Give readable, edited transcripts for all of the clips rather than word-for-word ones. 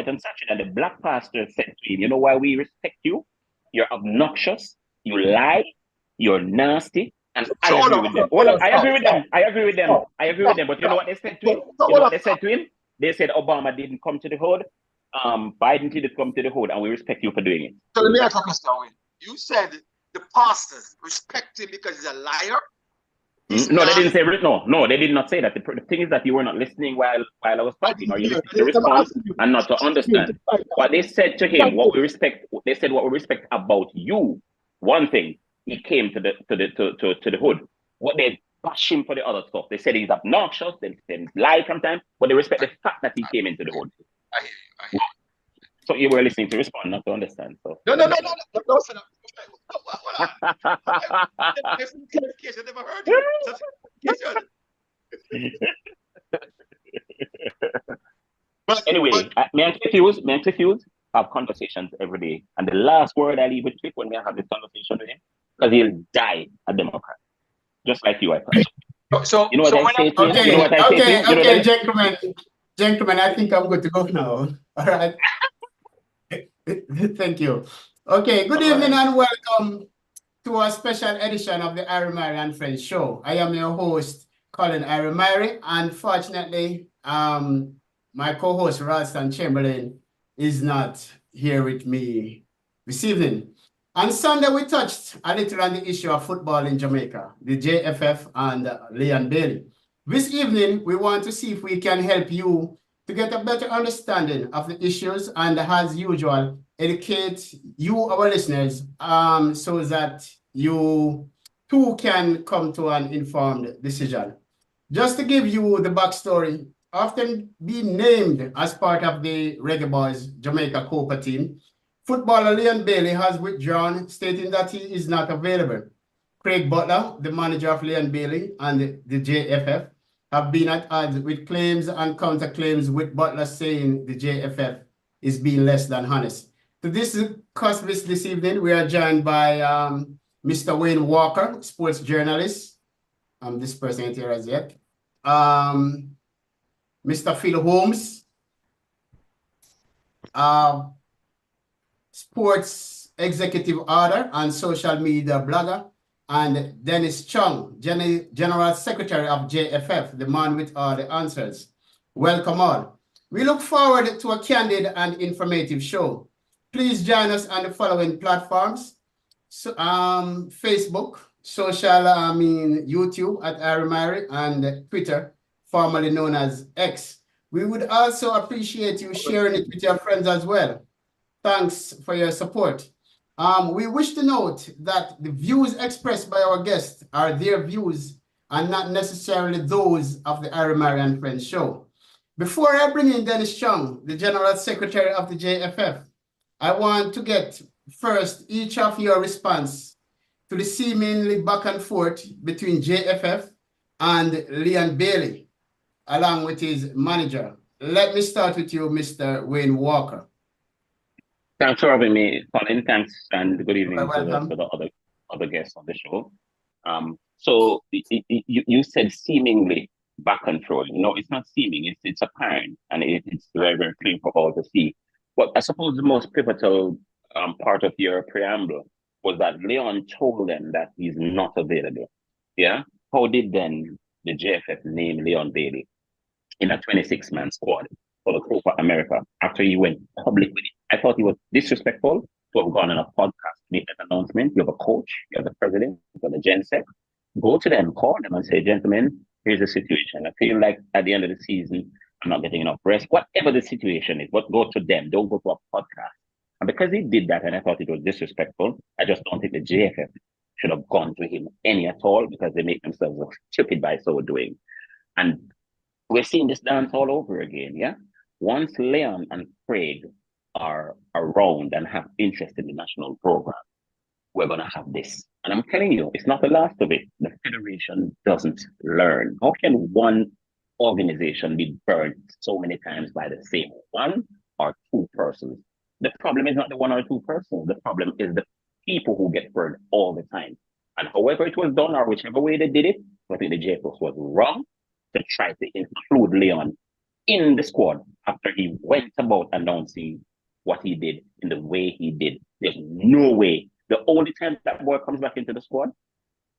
it on Saturday, and the black pastor said to him, you know why we respect you? You're obnoxious, you lie, you're nasty, and I So agree with them. Hold on, I agree with them. I agree with them. I agree with them. But you know what they said to him? You know what they said to him? They said Obama didn't come to the hood. Biden didn't come to the hood, and we respect you for doing it. So let me ask a question, Wayne. You said the pastors respect him because he's a liar? No, they didn't say no, they did not say that. The thing is that you were not listening while I was talking, or you listened to respond and not to understand. What they said to him, what we respect, they said what we respect about you. One thing, he came to the hood. What they bash him for the other stuff. They said he's obnoxious, they lie sometimes, but they respect the fact that he came into the hood. I hear you. So you were listening to respond, not to understand. So no, sir. Clarification, I never heard you. Anyway, may I confuse? Have conversations every day. And the last word I leave with Trick when we have this conversation with him, because he'll die a Democrat. Just like you, I thought. So you know what I say to him? Okay, you know what I say to him? Okay, gentlemen, I think I'm good to go now. All right. Thank you. Okay, good evening and welcome to a special edition of the Irie Myrie and Friends show. I am your host, Colin Irie Myrie. Unfortunately, my co-host, Ralston Chamberlain, is not here with me this evening. On Sunday, we touched a little on the issue of football in Jamaica, the JFF and Leon Bailey. This evening, we want to see if we can help you to get a better understanding of the issues and, as usual, educate you, our listeners, so that you too can come to an informed decision. Just to give you the backstory, often being named as part of the Reggae Boys Jamaica Copa team, footballer Leon Bailey has withdrawn, stating that he is not available. Craig Butler, the manager of Leon Bailey and the JFF, have been at odds with claims and counterclaims, with Butler saying the JFF is being less than honest. To discuss this evening, we are joined by Mr. Wayne Walker, sports journalist. This person ain't here as yet. Mr. Phil Holmes, sports executive order and social media blogger, and Dennis Chung, General Secretary of JFF, the man with all the answers. Welcome all. We look forward to a candid and informative show. Please join us on the following platforms: Facebook, YouTube at Irie Myrie, and Twitter, formerly known as X. We would also appreciate you sharing it with your friends as well. Thanks for your support. We wish to note that the views expressed by our guests are their views and not necessarily those of the Irie Myrie and Friends show. Before I bring in Dennis Chung, the General Secretary of the JFF, I want to get first each of your response to the seemingly back and forth between JFF and Leon Bailey, along with his manager. Let me start with you, Mr. Wayne Walker. Thanks for having me, Colin. Thanks, and good evening to the other guests on the show. So you said seemingly back and forth. No, it's not seeming. It's apparent, and it's very, very clear for all to see. But I suppose the most pivotal part of your preamble was that Leon told them that he's not available. Yeah. How did then the JFF name Leon Bailey in a 26-man squad for the Copa America after he went public with it? I thought he was disrespectful to have gone on a podcast, make that announcement. You have a coach, you have the president, you have the Gen Sec. Go to them, call them and say, gentlemen, here's the situation. I feel like at the end of the season, I'm not getting enough rest. Whatever the situation is, but go to them. Don't go to a podcast. And because he did that, and I thought it was disrespectful, I just don't think the JFF should have gone to him any at all, because they make themselves look stupid by so doing. And we're seeing this dance all over again, yeah? Once Leon and Craig are around and have interest in the national program, we're going to have this. And I'm telling you, it's not the last of it. The federation doesn't learn. How can one organization be burned so many times by the same one or two persons? The problem is not the one or two persons. The problem is the people who get burned all the time. And however it was done, or whichever way they did it, I think the JFF was wrong to try to include Leon in the squad after he went about announcing what he did in the way he did. There's no way. The only time that boy comes back into the squad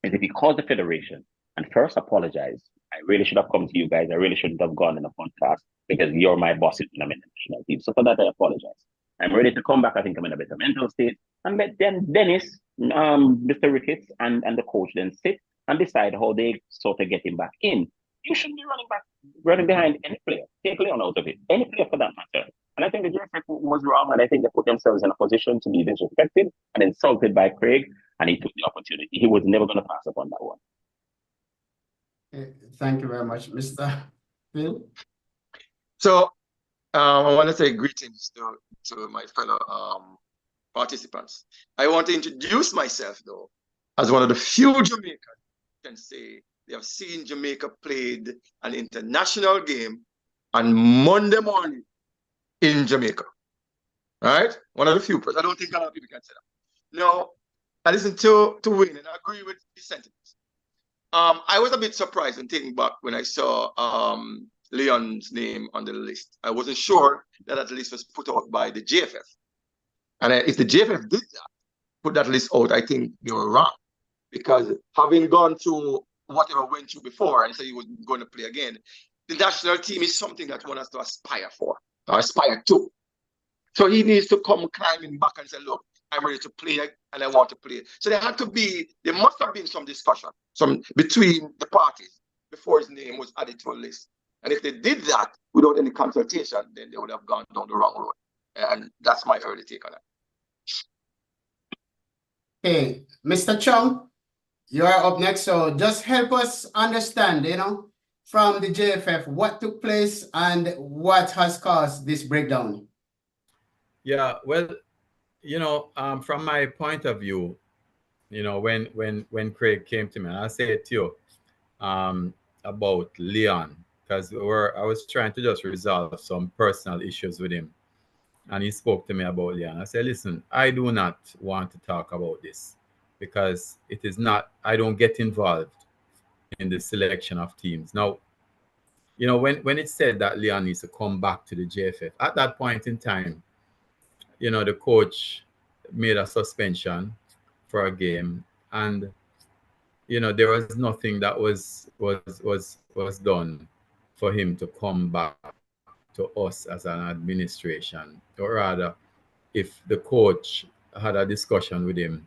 is if he calls the federation and first apologize. I really should have come to you guys. I really shouldn't have gone in a podcast because you're my bosses when I'm in the national team. So for that, I apologize. I'm ready to come back. I think I'm in a better mental state. And let then Dennis, Mr. Ricketts, and the coach then sit and decide how they sort of get him back in. You shouldn't be running behind any player. Take Leon out of it. Any player for that matter. And I think the JFF was wrong, and I think they put themselves in a position to be disrespected and insulted by Craig, and he took the opportunity. He was never going to pass up on that one. Thank you very much, Mr. Phil. So I want to say greetings to my fellow participants. I want to introduce myself, though, as one of the few Jamaicans who can say they have seen Jamaica played an international game on Monday morning in Jamaica. Right? One of the few. I don't think a lot of people can say that. Now, I listened to Wayne and I agree with his sentiments. I was a bit surprised and taken back when I saw Leon's name on the list. I wasn't sure that list was put out by the JFF. And if the JFF did that, put that list out, I think they were wrong. Because having gone through whatever went through before and said he was going to play again, the national team is something that one has to aspire for, or aspire to. So he needs to come climbing back and say, look, I'm ready to play and I want to play. So there must have been some discussion between the parties before his name was added to a list. And if they did that without any consultation, then they would have gone down the wrong road. And that's my early take on that. Hey, Mr. Chung, you are up next. So just help us understand, from the JFF, what took place and what has caused this breakdown. Yeah, well, from my point of view, when Craig came to me, and I say it to you about Leon, because I was trying to just resolve some personal issues with him. And he spoke to me about Leon. I said, listen, I do not want to talk about this because it is not, I don't get involved in the selection of teams. Now, when it said that Leon needs to come back to the JFF, at that point in time, the coach made a suspension for a game, and there was nothing that was done for him to come back to us as an administration, or rather, if the coach had a discussion with him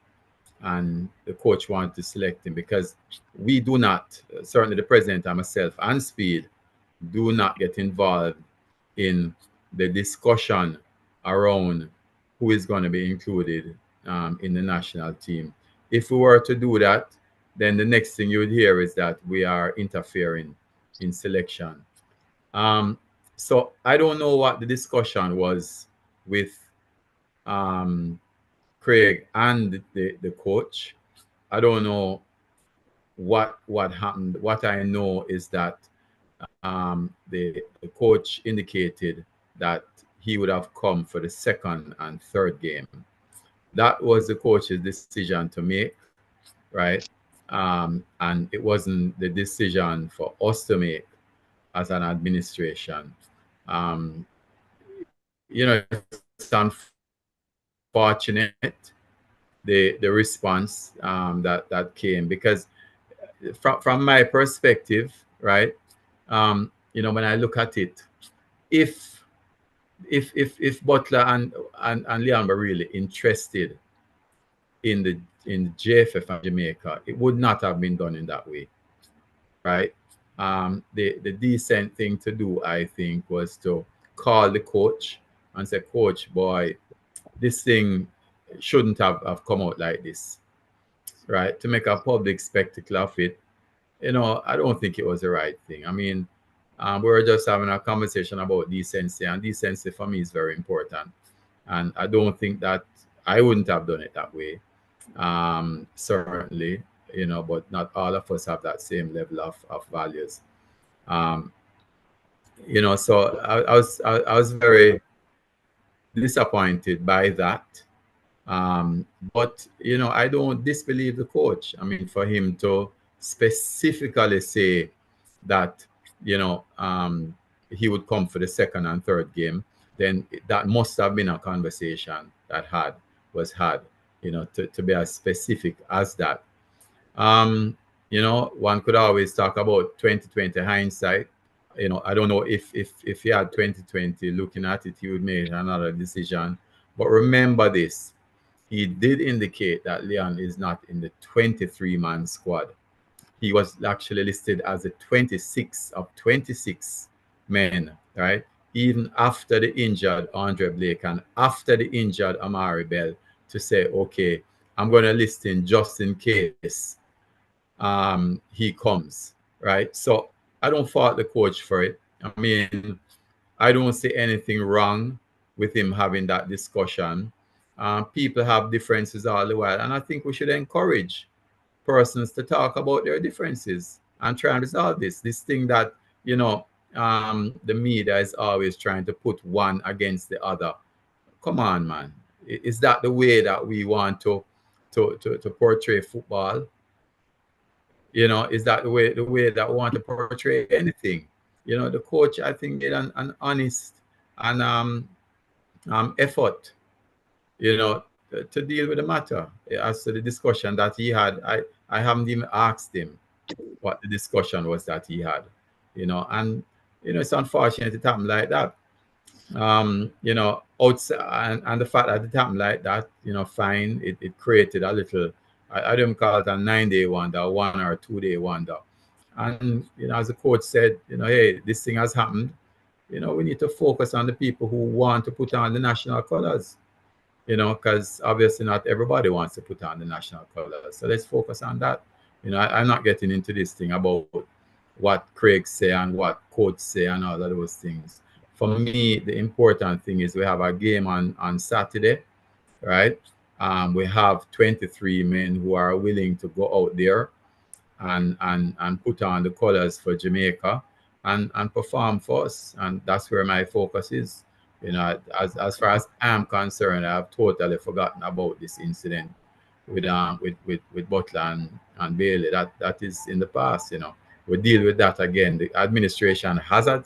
and the coach wanted to select him, because we do not, certainly the president and myself and Speed, do not get involved in the discussion around who is going to be included in the national team. If we were to do that, then the next thing you would hear is that we are interfering in selection. So I don't know what the discussion was with Craig and the coach. I don't know what happened. What I know is that the coach indicated that he would have come for the second and third game. That was the coach's decision to make, right? And it wasn't the decision for us to make as an administration. It's unfortunate the response that came, because from my perspective, right? When I look at it, if Butler and Leon were really interested in the JFF and Jamaica, it would not have been done in that way, right? The decent thing to do, I think, was to call the coach and say, coach, boy, this thing shouldn't have come out like this, right? To make a public spectacle of it, I don't think it was the right thing. I mean, we were just having a conversation about decency, and decency for me is very important. And I don't think that I wouldn't have done it that way. Certainly, but not all of us have that same level of values. So I was very disappointed by that. But I don't disbelieve the coach. I mean, for him to specifically say that he would come for the second and third game, then that must have been a conversation that was had, you know, to be as specific as that. You know, one could always talk about 2020 hindsight. You know, I don't know if he had 2020 looking at it, he would make another decision. But remember this, he did indicate that Leon is not in the 23-man squad. He was actually listed as the 26 of 26 men, right? Even after the injured Andre Blake and after the injured Amari Bell, to say, okay, I'm going to list him just in case he comes, right? So I don't fault the coach for it. I mean, I don't see anything wrong with him having that discussion. People have differences all the while, and I think we should encourage persons to talk about their differences and try and resolve this thing that, you know, the media is always trying to put one against the other. Come on, man. Is that the way that we want to portray football? You know, is that the way that we want to portray anything? You know, the coach, I think, did an honest and effort, you know, to deal with the matter. As to the discussion that he had, I haven't even asked him what the discussion was that he had, you know, and you know, it's unfortunate it happened like that. You know, outside and the fact that it happened like that, you know, fine, it created a little, I don't call it a 9-day wonder, a 1 or 2-day wonder. And you know, as the coach said, you know, hey, this thing has happened. You know, we need to focus on the people who want to put on the national colors. You know, because obviously not everybody wants to put on the national colors. So let's focus on that. You know, I'm not getting into this thing about what Craig say and what coach say and all of those things. For me, the important thing is we have a game on Saturday, right? We have 23 men who are willing to go out there and put on the colors for Jamaica and perform for us. And that's where my focus is. You know, as far as I'm concerned, I've totally forgotten about this incident with Butler and Bailey. That is in the past. You know, we deal with that again. The administration has a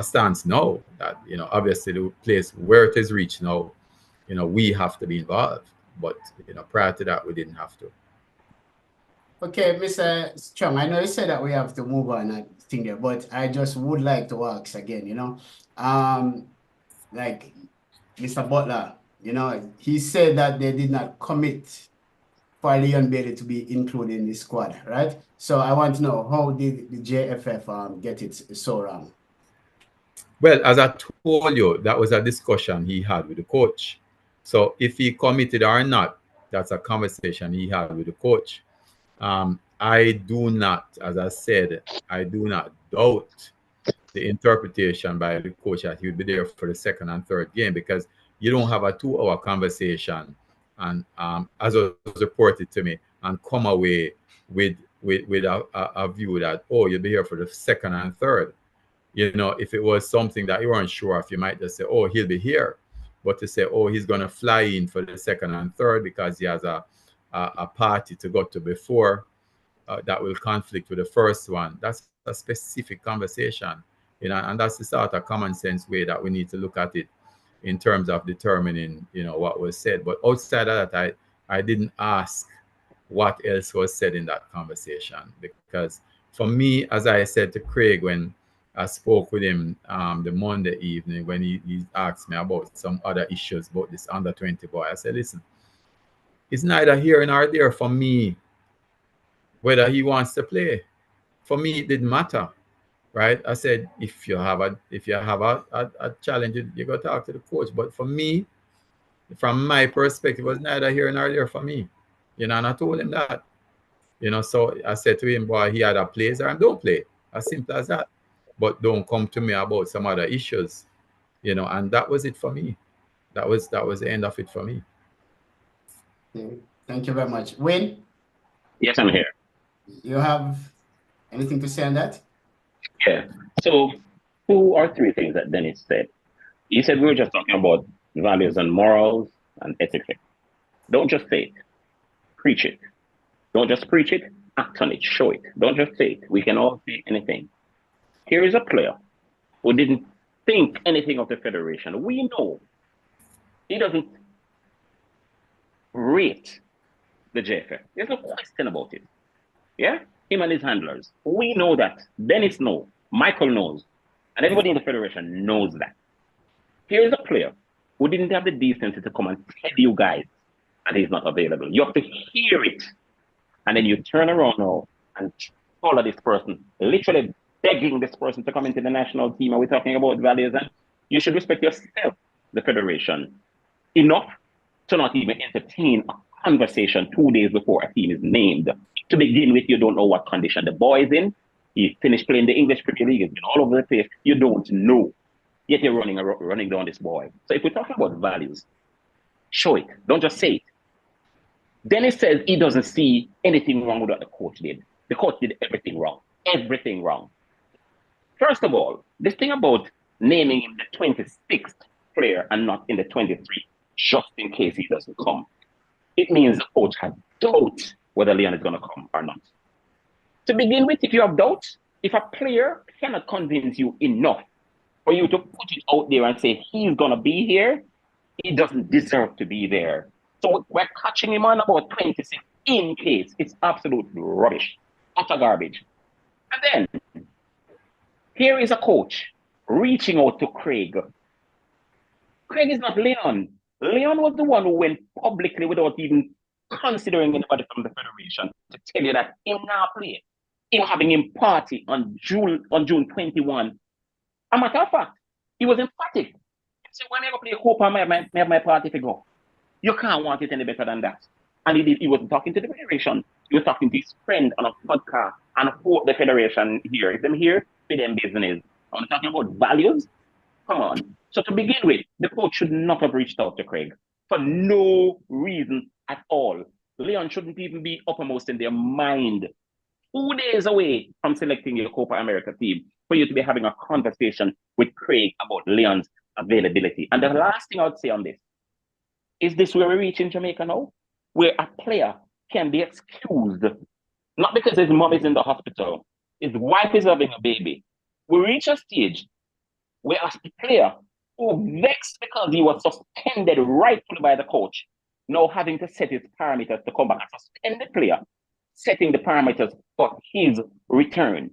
stance now that, you know, obviously the place where it is reached now, you know, we have to be involved. But you know, prior to that, we didn't have to. Okay, Mr. Chung, I know you said that we have to move on and thing there, but I just would like to ask again, you know, like Mr. Butler, you know, he said that they did not commit for Leon Bailey to be included in the squad, right? So I want to know, how did the JFF get it so wrong? Well, as I told you, that was a discussion he had with the coach. So if he committed or not, that's a conversation he had with the coach. I do not, as I said, I do not doubt the interpretation by the coach that he would be there for the second and third game, because you don't have a 2-hour conversation and as was reported to me, and come away with a view that, oh, you'll be here for the second and third. You know, if it was something that you weren't sure of, you might just say, oh, he'll be here. But to say, oh, he's going to fly in for the second and third because he has a party to go to before, that will conflict with the first one. That's a specific conversation, you know, and that's the sort of common sense way that we need to look at it in terms of determining, you know, what was said. But outside of that, I didn't ask what else was said in that conversation, because for me, as I said to Craig when I spoke with him the Monday evening, when he asked me about some other issues about this under 20 boy, I said, listen, it's neither here nor there for me whether he wants to play. For me, it didn't matter, right? I said, if you have a challenge, you go talk to the coach. But for me, from my perspective, it was neither here nor there for me, you know. And I told him that, you know. So I said to him, boy, he either plays or don't play, as simple as that. But don't come to me about some other issues, you know. And that was it for me. That was the end of it for me. Okay. Thank you very much. Wayne? Yes, I'm here. You have anything to say on that? Yeah. So 2 or 3 things that Dennis said. He said we were just talking about values and morals and ethics. Don't just say it. Preach it. Don't just preach it. Act on it. Show it. Don't just say it. We can all say anything. Here is a player who didn't think anything of the federation. We know he doesn't rate the JFF. There's no question about it. Yeah? Him and his handlers. We know that. Dennis knows. Michael knows. And everybody in the federation knows that. Here is a player who didn't have the decency to come and tell you guys that he's not available. You have to hear it. And then you turn around now and follow this person, literally begging this person to come into the national team. And we're talking about values. And you should respect yourself, the federation, enough to not even entertain a conversation 2 days before a team is named. To begin with, you don't know what condition the boy is in. He finished playing the English Premier League. He's been all over the place. You don't know. Yet you're running down this boy. So if we're talking about values, show it. Don't just say it. Dennis says he doesn't see anything wrong with what the coach did. The coach did everything wrong. Everything wrong. First of all, this thing about naming him the 26th player and not in the 23, just in case he doesn't come, it means the coach has doubt whether Leon is going to come or not. To begin with, if you have doubt, if a player cannot convince you enough for you to put it out there and say he's going to be here, he doesn't deserve to be there. So we're catching him on about 26 in case. It's absolute rubbish, utter garbage. And then, here is a coach reaching out to Craig. Craig is not Leon. Leon was the one who went publicly without even considering anybody from the federation to tell you that him not play. Him having him party on June 21. A matter of fact, he was emphatic. He said, when I go play Copa, I have my party to go. You can't want it any better than that. And he wasn't talking to the federation. He was talking to his friend on a podcast and for the federation here. If them here, for them business. I'm talking about values. Come on. So to begin with, the coach should not have reached out to Craig for no reason at all. Leon shouldn't even be uppermost in their mind. 2 days away from selecting your Copa America team for you to be having a conversation with Craig about Leon's availability. And the last thing I would say on this is this where we reach in Jamaica now, where a player can be excused, not because his mom is in the hospital, his wife is having a baby. We reach a stage where a player who vexed because he was suspended rightfully by the coach, now having to set his parameters to come back, a suspended player, setting the parameters for his return.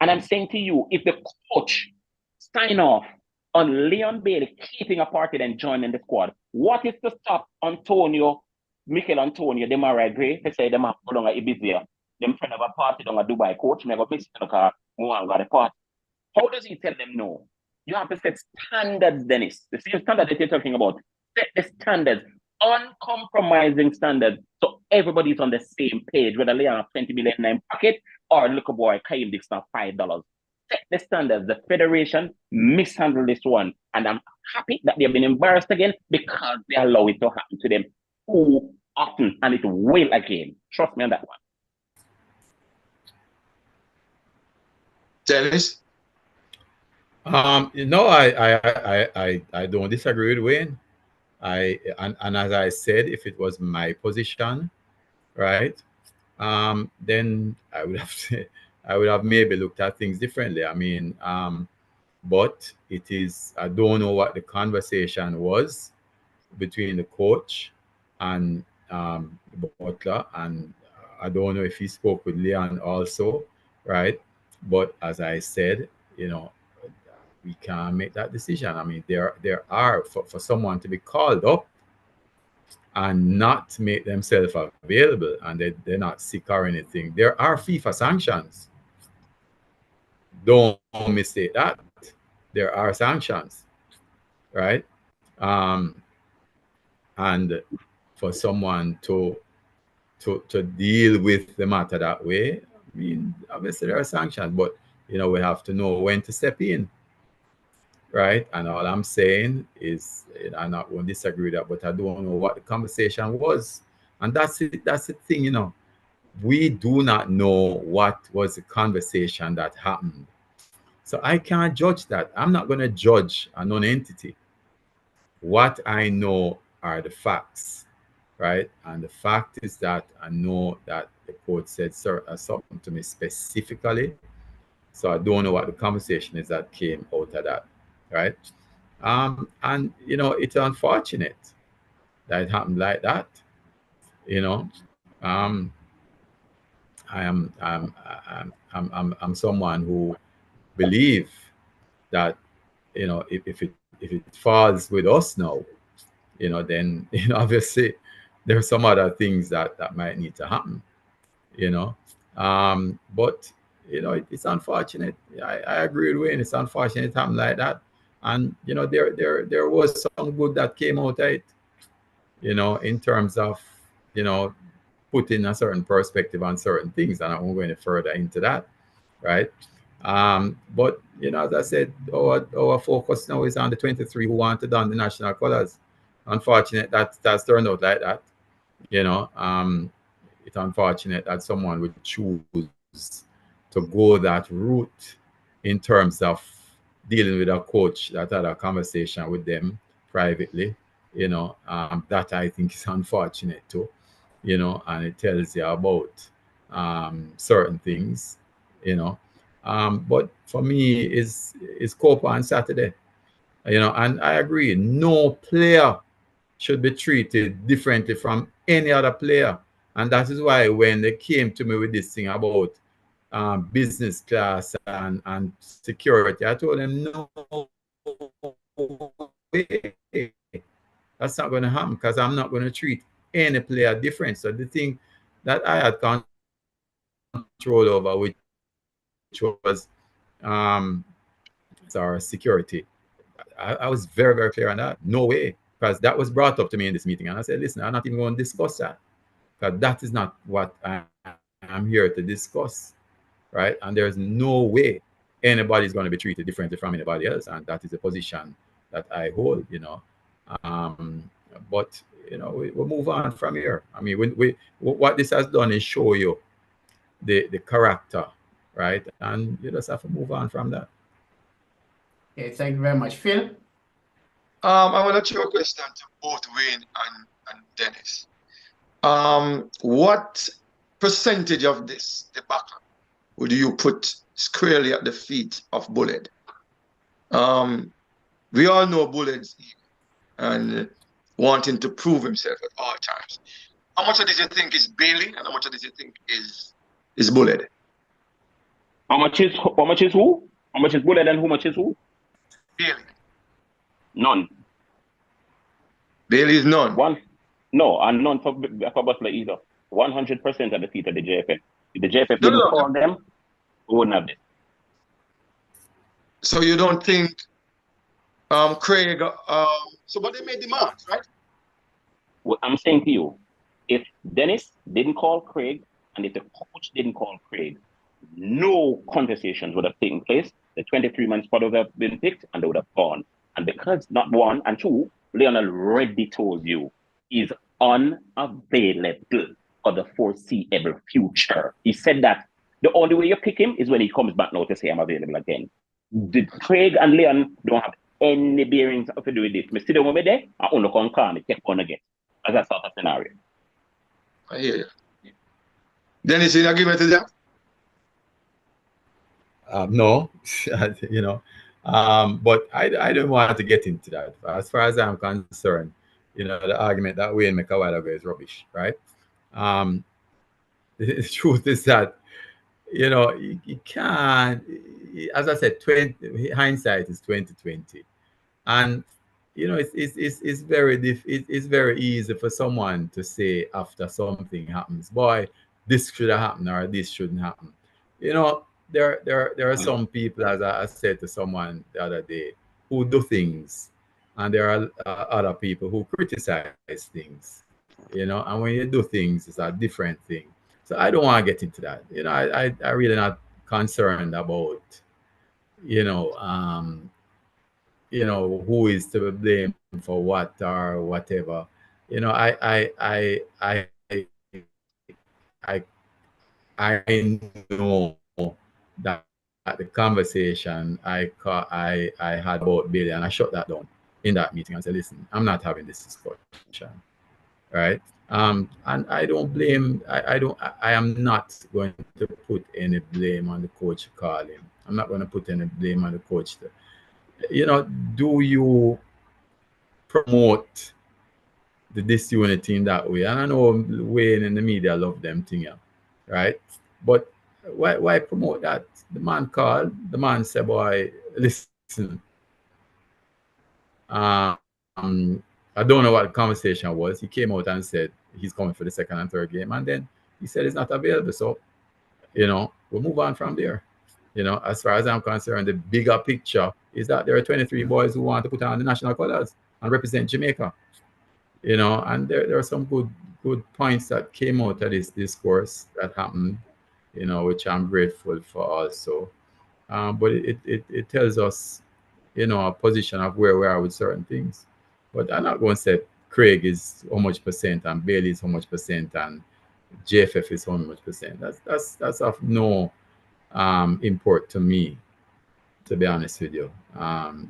And I'm saying to you, if the coach sign off on Leon Bailey keeping a party and joining the squad, what is to stop Michael Antonio, them are Gray, they say them have go down at Ibiza, them friend of a party down at Dubai, coach, me go miss the car, got a party. How does he tell them no? You have to set standards, Dennis. The same standard that you're talking about. Set the standards, uncompromising standards, so everybody's on the same page, whether Leon have 20 million in their pocket or little boy Kaim Dixon $5. Set the standards. The federation mishandled this one, and I'm happy that they've been embarrassed again because they allow it to happen to them too often, and it will again. Trust me on that one. Dennis? No, I don't disagree with Wayne. And as I said, if it was my position, right, then I would have maybe looked at things differently. I mean, but it is, I don't know what the conversation was between the coach and Butler, and I don't know if he spoke with Leon also, right? But as I said, you know, we can't make that decision. I mean, there are for someone to be called up and not make themselves available, and they're not sick or anything. There are FIFA sanctions. Don't mistake that. There are sanctions, right? And for someone to deal with the matter that way, I mean, obviously there are sanctions, but you know, we have to know when to step in. Right, and all I'm saying is, I'm not going to disagree with that, but I don't know what the conversation was, and that's it. That's the thing, you know. We do not know what was the conversation that happened, so I can't judge that. I'm not going to judge a non-entity. What I know are the facts, right? And the fact is that I know that the coach said something to me specifically So I don't know what the conversation is that came out of that, right? And you know, it's unfortunate that it happened like that. You know, um, I'm someone who believe that, you know, if it falls with us now, you know, then you know, obviously there are some other things that might need to happen, you know. But you know, it's unfortunate. I agree with Wayne. It's unfortunate it happened like that. And you know, there was some good that came out of it, you know, in terms of, you know, putting a certain perspective on certain things. And I won't go any further into that, right? But you know, as I said, our focus now is on the 23 who want to don the national colors. Unfortunate that that's turned out like that. You know, it's unfortunate that someone would choose to go that route in terms of dealing with a coach that had a conversation with them privately. You know, that I think is unfortunate too. You know, and it tells you about certain things. You know, but for me, is Copa on Saturday. You know, and I agree. No player should be treated differently from any other player. And that is why when they came to me with this thing about business class and security, I told them, no way. That's not going to happen because I'm not going to treat any player different. So the thing that I had control over, which was our security, I was very, very clear on that. No way. Because that was brought up to me in this meeting. And I said, listen, I'm not even going to discuss that. Because that is not what I'm here to discuss. Right? And there's no way anybody's going to be treated differently from anybody else. And that is a position that I hold, you know. But, you know, we'll move on from here. I mean, what this has done is show you the character, right? And you just have to move on from that. Okay, thank you very much. Phil? I want to throw a question to both Wayne and Dennis. What percentage of this debacle would you put squarely at the feet of Bullet? We all know Bullet's and wanting to prove himself at all times. How much of this you think is Bailey, and how much of this you think is Bullet? How much is who? How much is Bullet and how much is who? Bailey. None. Bailey is none. No, and none for Butler either. 100% at the feet of the JFF. If the JFF didn't call them, we wouldn't have this. So you don't think Craig, so but they made demands, right? Well, I'm saying to you, if Dennis didn't call Craig and if the coach didn't call Craig, no conversations would have taken place. The 23-man squad would have been picked and they would have gone. And because not one and two, Leon already told you he's unavailable for the foreseeable future. He said that the only way you pick him is when he comes back now to say I'm available again. Craig and Leon don't have any bearings to do with this. I sit over there, I only can call me, take one again. As a sort of scenario. I hear you. Dennis, you agreement to that? No, you know, but I don't want to get into that. As far as I'm concerned, you know, the argument that Wayne make a while ago is rubbish, right? The truth is that, you know, you can't, as I said, hindsight is 2020. And, you know, it's very easy for someone to say after something happens, boy, this should have happened or this shouldn't happen. You know, there are some people, as I said to someone the other day, who do things, and there are other people who criticize things. You know, and when you do things, it's a different thing. So I don't want to get into that. You know, I really not concerned about, you know, who is to blame for what or whatever. You know, I know that at the conversation I had about Billy, and I shut that down in that meeting and said, listen, I'm not having this discussion, right? And I don't blame. I am not going to put any blame on the coach to call him. I'm not going to put any blame on the coach. Do you promote the disunity in that way? And I know Wayne and the media love them thing, yeah, right? But why promote that? The man called. The man said, "Boy, listen." I don't know what the conversation was. He came out and said he's coming for the second and third game, and then he said he's not available. So, we'll move on from there. As far as I'm concerned, the bigger picture is that there are 23 boys who want to put on the national colors and represent Jamaica. And there are some good points that came out of this discourse that happened, which I'm grateful for also. But it tells us, a position of where we are with certain things. But I'm not going to say Craig is how much percent and Bailey is how much percent and JFF is how much percent. That's of no import to me, to be honest with you.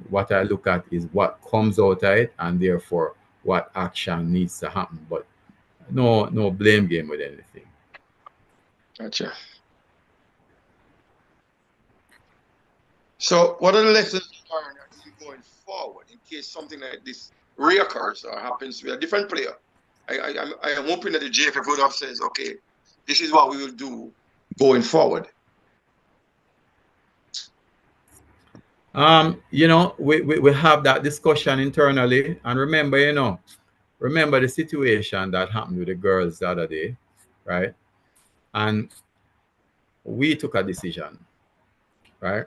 What I look at is what comes out of it, and therefore what action needs to happen. But no blame game with anything. Gotcha. So what are the lessons learned going forward in case something like this reoccurs or happens with a different player? I am hoping that the JFF would have says, okay, this is what we will do going forward. We have that discussion internally, and remember the situation that happened with the girls the other day, right? And we took a decision, right?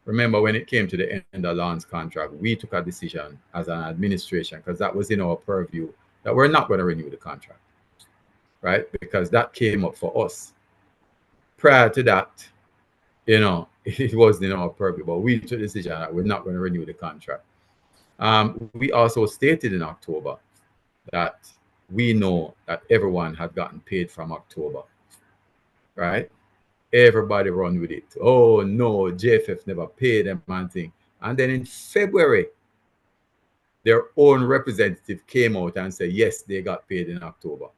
Remember when it came to the end of Lon's contract, we took a decision as an administration, because that was in our purview, that we're not going to renew the contract, right? Because that came up for us. Prior to that, it wasn't in our purview, but we took a decision that we're not going to renew the contract. We also stated in October that we know that everyone had gotten paid from October, right? Everybody run with it. Oh no, JFF never paid them and thing. And then in February, their own representative came out and said, yes, they got paid in October.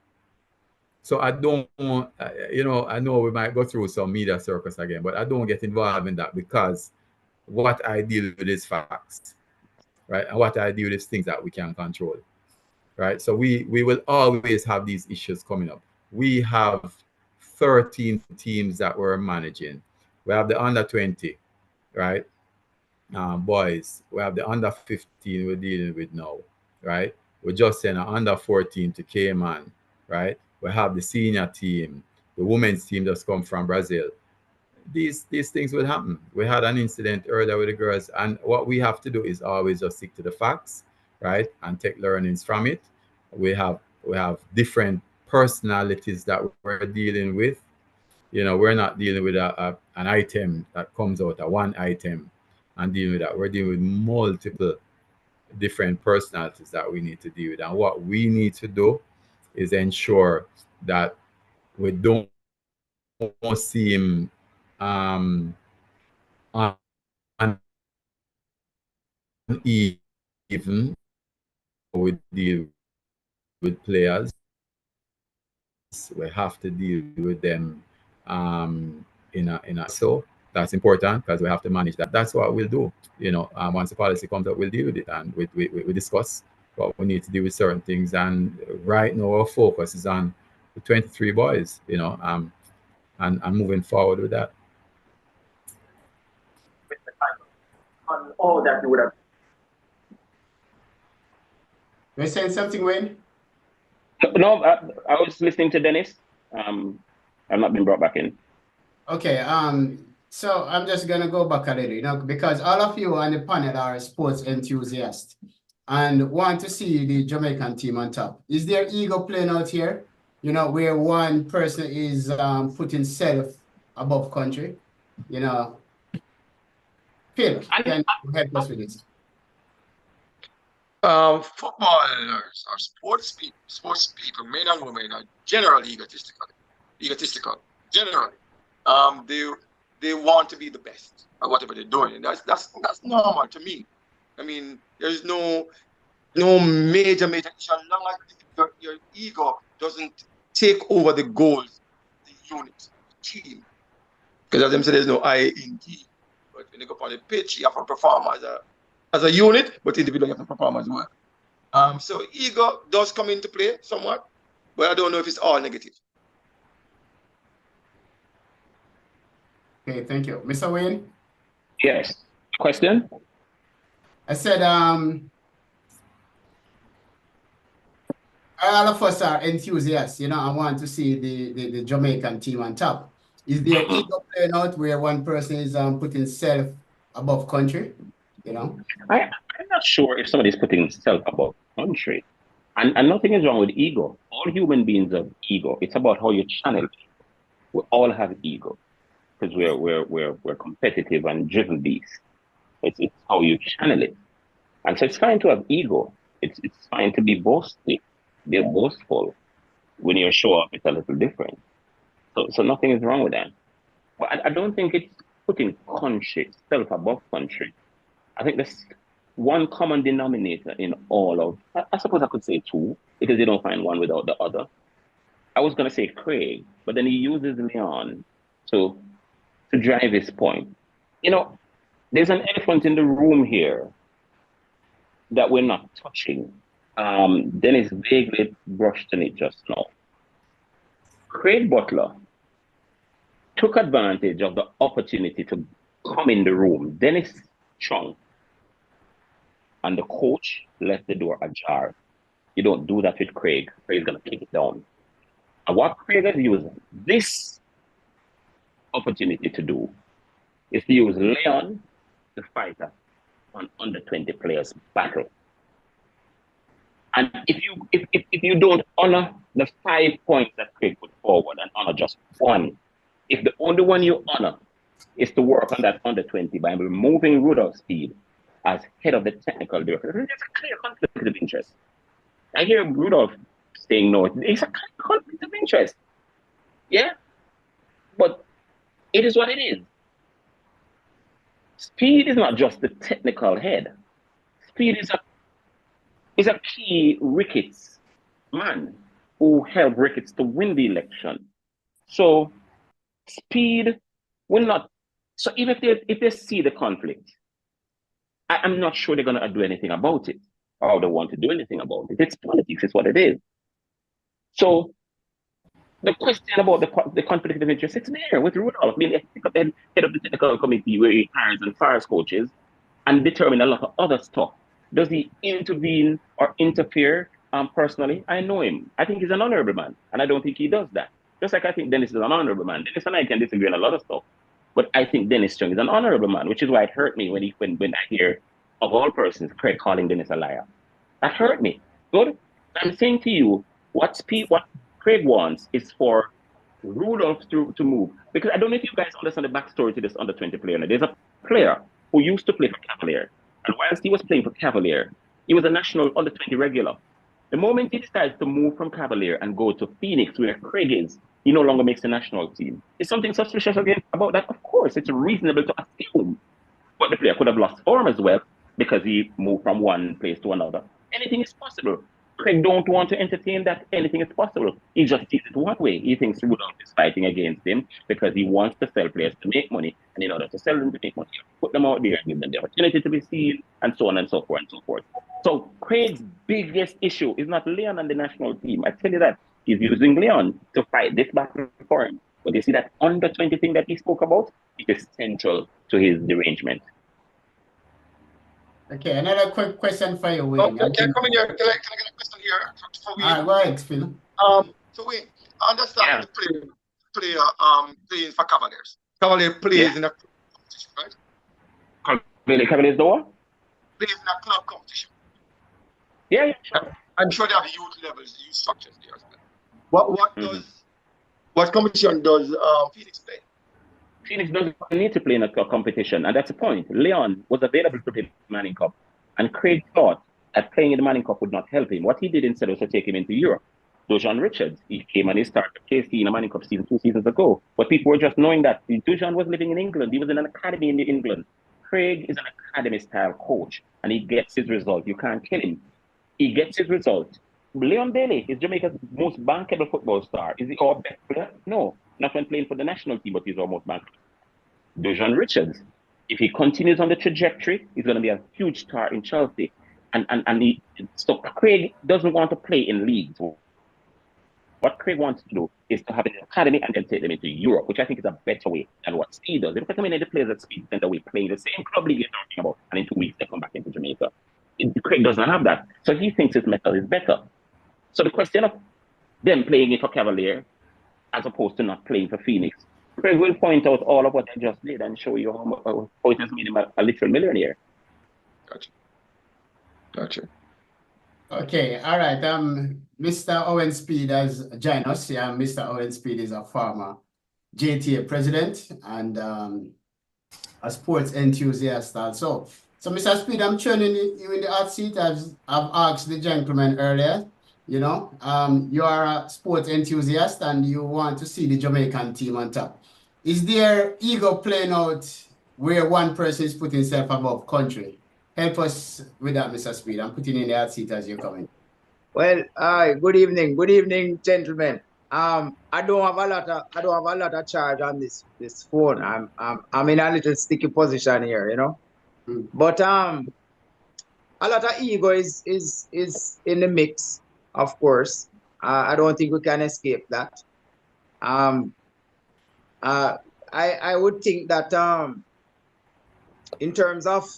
So I don't, I know we might go through some media circus again, but I don't get involved in that, because what I deal with is facts, right? And what I deal with is things that we can control, right? So we will always have these issues coming up. We have 13 teams that we're managing. We have the under 20, right? Boys. We have the under 15 we're dealing with now, right? We just sent an under 14 to Cayman, right? We have the senior team. The women's team just come from Brazil. These things will happen. We had an incident earlier with the girls, and what we have to do is always just stick to the facts, right, and take learnings from it. We have different personalities that we're dealing with. We're not dealing with an item that comes out, one item, and dealing with that. We're dealing with multiple different personalities that we need to deal with, and what we need to do is ensure that we don't seem uneven. We deal with players. We have to deal with them in a so that's important, because we have to manage that. That's what we'll do. Once the policy comes up, we'll deal with it, and we discuss what we need to do with certain things. And right now our focus is on the 23 boys, and moving forward with that. On all that you would have. You're saying something, Wayne? No, I was listening to Dennis. I've not been brought back in. Okay. So I'm just gonna go back a little, because all of you on the panel are sports enthusiasts and want to see the Jamaican team on top. Is there ego playing out here? Where one person is putting self above country? Phil, can you help us with this? Footballers or sports people, men and women, are generally egotistical. Generally, they want to be the best at whatever they're doing, and that's normal to me. I mean, there's no major issue, as long as your ego doesn't take over the goals, the unit, the team. Because as them say, there's no I in T. But when you go on the pitch, you have to perform as a unit, but individually you have to perform as well. So ego does come into play somewhat, but I don't know if it's all negative. Okay, thank you. Mr. Wayne? Yes. Question? I said, all of us are enthusiasts, you know, I want to see the Jamaican team on top. Is there ego playing out where one person is putting self above country, you know? I'm not sure if somebody's putting self above country. And nothing is wrong with ego. All human beings have ego. It's about how you channel it. We all have ego because we're competitive and driven beasts. It's how you channel it. And so it's fine to have ego. It's fine to be boastful. When you show up, it's a little different. So nothing is wrong with that. But I don't think it's putting country, self above country. I think there's one common denominator in all of, I suppose I could say two, because you don't find one without the other. I was going to say Craig, but then he uses Leon to drive his point. You know, there's an elephant in the room here that we're not touching. Dennis vaguely brushed on it just now. Craig Butler took advantage of the opportunity to come in the room. Dennis Chung and the coach left the door ajar. You don't do that with Craig. Craig's going to kick it down. And what Craig has used this opportunity to do is to use Leon to fight an under 20 players battle. And if you don't honor the 5 points that Craig put forward and honor just one, if the only one you honor is to work on that under 20 by removing Rudolph Speed as head of the technical director, there's a clear conflict of interest. I hear Rudolph saying no, it's a clear conflict of interest. Yeah? But it is what it is. Speed is not just the technical head. Speed is a key Ricketts man who helped Ricketts to win the election. So Speed will not. So even if they see the conflict, I'm not sure they're going to do anything about it, or they want to do anything about it. It's politics. It's what it is. So the question about the conflict of interest, it's there with Rudolph. I mean, the head of the technical committee where he hires and fires coaches and determine a lot of other stuff. Does he intervene or interfere personally? I know him. I think he's an honorable man, and I don't think he does that. Just like I think Dennis is an honorable man. Dennis and I can disagree on a lot of stuff, but I think Dennis Chung is an honorable man, which is why it hurt me when I hear, of all persons, Craig calling Dennis a liar. That hurt me. Good. I'm saying to you, what Craig wants is for Rudolph to move. Because I don't know if you guys understand the backstory to this under 20 player. There's a player who used to play for Cavalier. And whilst he was playing for Cavalier, he was a national under 20 regular. The moment he decides to move from Cavalier and go to Phoenix, where Craig is, he no longer makes the national team. Is something suspicious again about that? Of course, it's reasonable to assume. But the player could have lost form as well because he moved from one place to another. Anything is possible. Craig don't want to entertain that anything is possible. He just sees it one way. He thinks Rudolph is fighting against him because he wants to sell players to make money. And in order to sell them to make money, you put them out there and give them the opportunity to be seen, and so on and so forth and so forth. So Craig's biggest issue is not Leon and the national team. I tell you that. He's using Leon to fight this battle for him. But you see that under 20 thing that he spoke about, it is central to his derangement. Okay, another quick question for you, Wayne. Can I come in here? Can I get a question here for Wayne? Go ahead, Phil. So Wayne, I understand the player playing for Cavaliers. Cavalier plays in a competition, right? Cavaliers do what? Plays in a club competition. Yeah, sure. I'm sure they have youth levels, youth structures there as well. What competition does Phoenix play? Phoenix doesn't need to play in a competition, and that's the point. Leon was available to play the Manning Cup, and Craig thought that playing in the Manning Cup would not help him. What he did instead was to take him into Europe. Dujon Richards, he came and he started KC in a Manning Cup season 2 seasons ago, but people were just knowing that Dujon was living in England. He was in an academy in England. Craig is an academy-style coach, and he gets his result. You can't kill him. He gets his result. Leon Bailey is Jamaica's most bankable football star. Is he our best player? No, not when playing for the national team, but he's our most bankable. Dejan Richards, if he continues on the trajectory, he's going to be a huge star in Chelsea. So Craig doesn't want to play in leagues. What Craig wants to do is to have an academy and then take them into Europe, which I think is a better way than what Speed does. They put them in the players at Speed Center, we playing the same club league you're talking about, and in 2 weeks they come back into Jamaica. Craig doesn't have that. So he thinks his method is better. So the question of them playing it for Cavalier as opposed to not playing for Phoenix, Craig will point out all of what I just did and show you how it has made him a literal millionaire. Gotcha. Okay, all right. Mr. Owen Speed has joined us. Yeah, Mr. Owen Speed is a former JTA president and a sports enthusiast also. So, Mr. Speed, I'm turning you in the hot seat. I've asked the gentleman earlier. You know, you are a sports enthusiast and you want to see the Jamaican team on top. Is there ego playing out where one person is putting himself above country? Help us with that, Mr. Speed. I'm putting in the hot seat as you're coming. Well, good evening, gentlemen. I don't have a lot of charge on this phone. I'm in a little sticky position here, you know. But a lot of ego is in the mix, of course. I don't think we can escape that. I would think that in terms of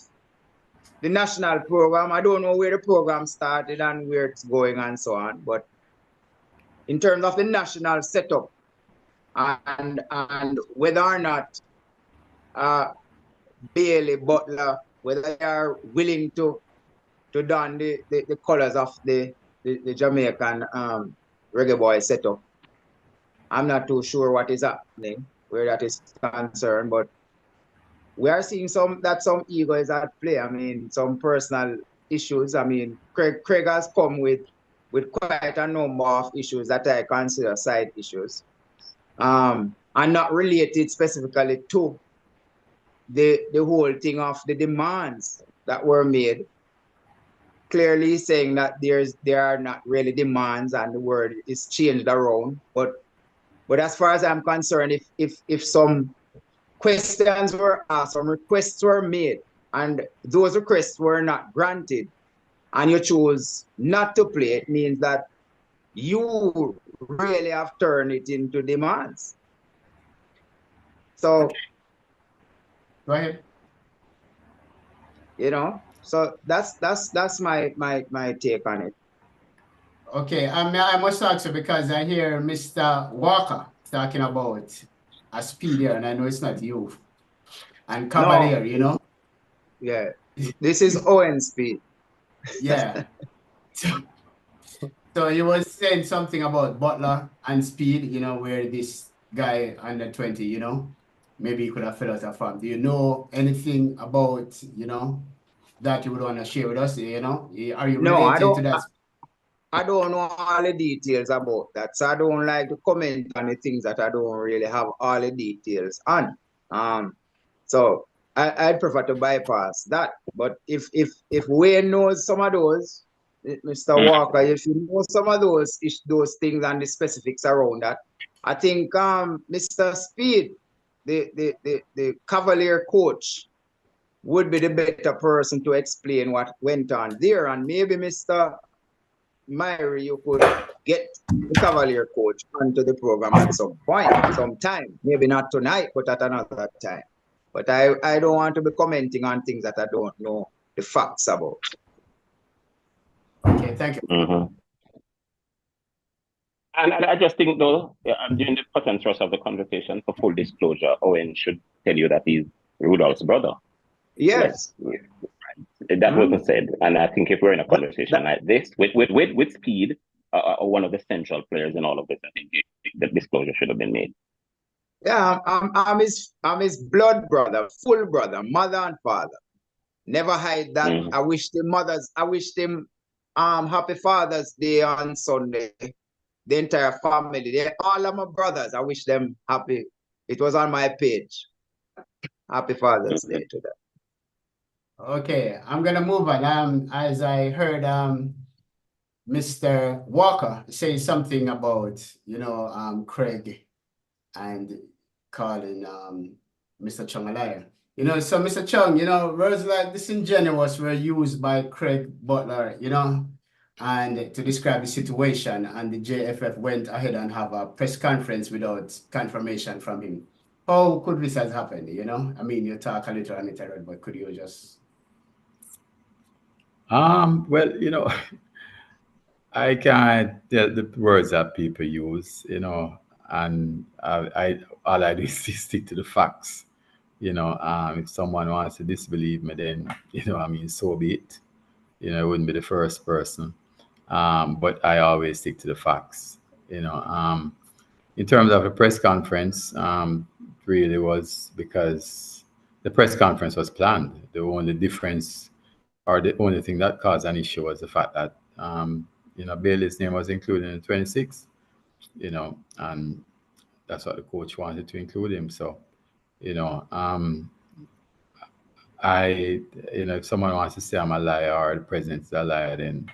the national program, I don't know where the program started and where it's going and so on, but in terms of the national setup and whether or not Bailey, Butler, whether they are willing to don the colors of the Jamaican reggae boy setup, I'm not too sure what is happening where that is concerned, but we are seeing some ego is at play. I mean, some personal issues. I mean, Craig has come with quite a number of issues that I consider side issues, and not related specifically to the whole thing of the demands that were made. Clearly saying that there are not really demands and the word is changed around. But as far as I'm concerned, if some questions were asked, some requests were made, and those requests were not granted, and you chose not to play, it means that you really have turned it into demands. So, go ahead. You know, so that's my take on it. Okay, I must ask you because I hear Mr. Walker talking about a speeder, and I know it's not you. And Cavalier, no. You know? Yeah. This is Owen Speed. Yeah. So you were saying something about Butler and Speed, you know, where this guy under 20, you know, maybe he could have fell out of form. Do you know anything about, you know, that you would want to share with us, you know? Are you related to that? I don't know all the details about that, so I don't like to comment on the things that I don't really have all the details on. So I'd prefer to bypass that. But if Wayne knows some of those, Mr. Walker, if you know some of those things and the specifics around that, I think Mr. Speed, the Cavalier coach, would be the better person to explain what went on there, and maybe Mr. Myrie, you could get the Cavalier coach onto the program at some point, sometime. Maybe not tonight, but at another time. But I don't want to be commenting on things that I don't know the facts about. Okay, thank you. And I just think, though, during the cut and thrust of the conversation, for full disclosure, Owen should tell you that he's Rudolph's brother. Yes. That wasn't said. And I think if we're in a conversation like this, with Speed, one of the central players in all of this, I think the disclosure should have been made. Yeah, I'm his blood brother, full brother, mother and father. Never hide that. I wish them happy Father's Day on Sunday. The entire family, all of my brothers, I wish them happy. It was on my page. Happy Father's Day to them. Okay, I'm gonna move on. As I heard Mr. Walker say something about, Craig and calling Mr. Chung a liar. So Mr. Chung, words like disingenuous were used by Craig Butler, and to describe the situation, and the JFF went ahead and have a press conference without confirmation from him. How could this have happened, I mean, you talk a little on it, but could you just... Well, I can't tell the words that people use, and I all I do is stick to the facts. If someone wants to disbelieve me, then I mean, so be it. It wouldn't be the first person. But I always stick to the facts. In terms of the press conference, really was because the press conference was planned. The only difference, or the only thing that caused an issue, was the fact that Bailey's name was included in the 26, and that's what the coach wanted to include him. So, if someone wants to say I'm a liar or the president's a liar, then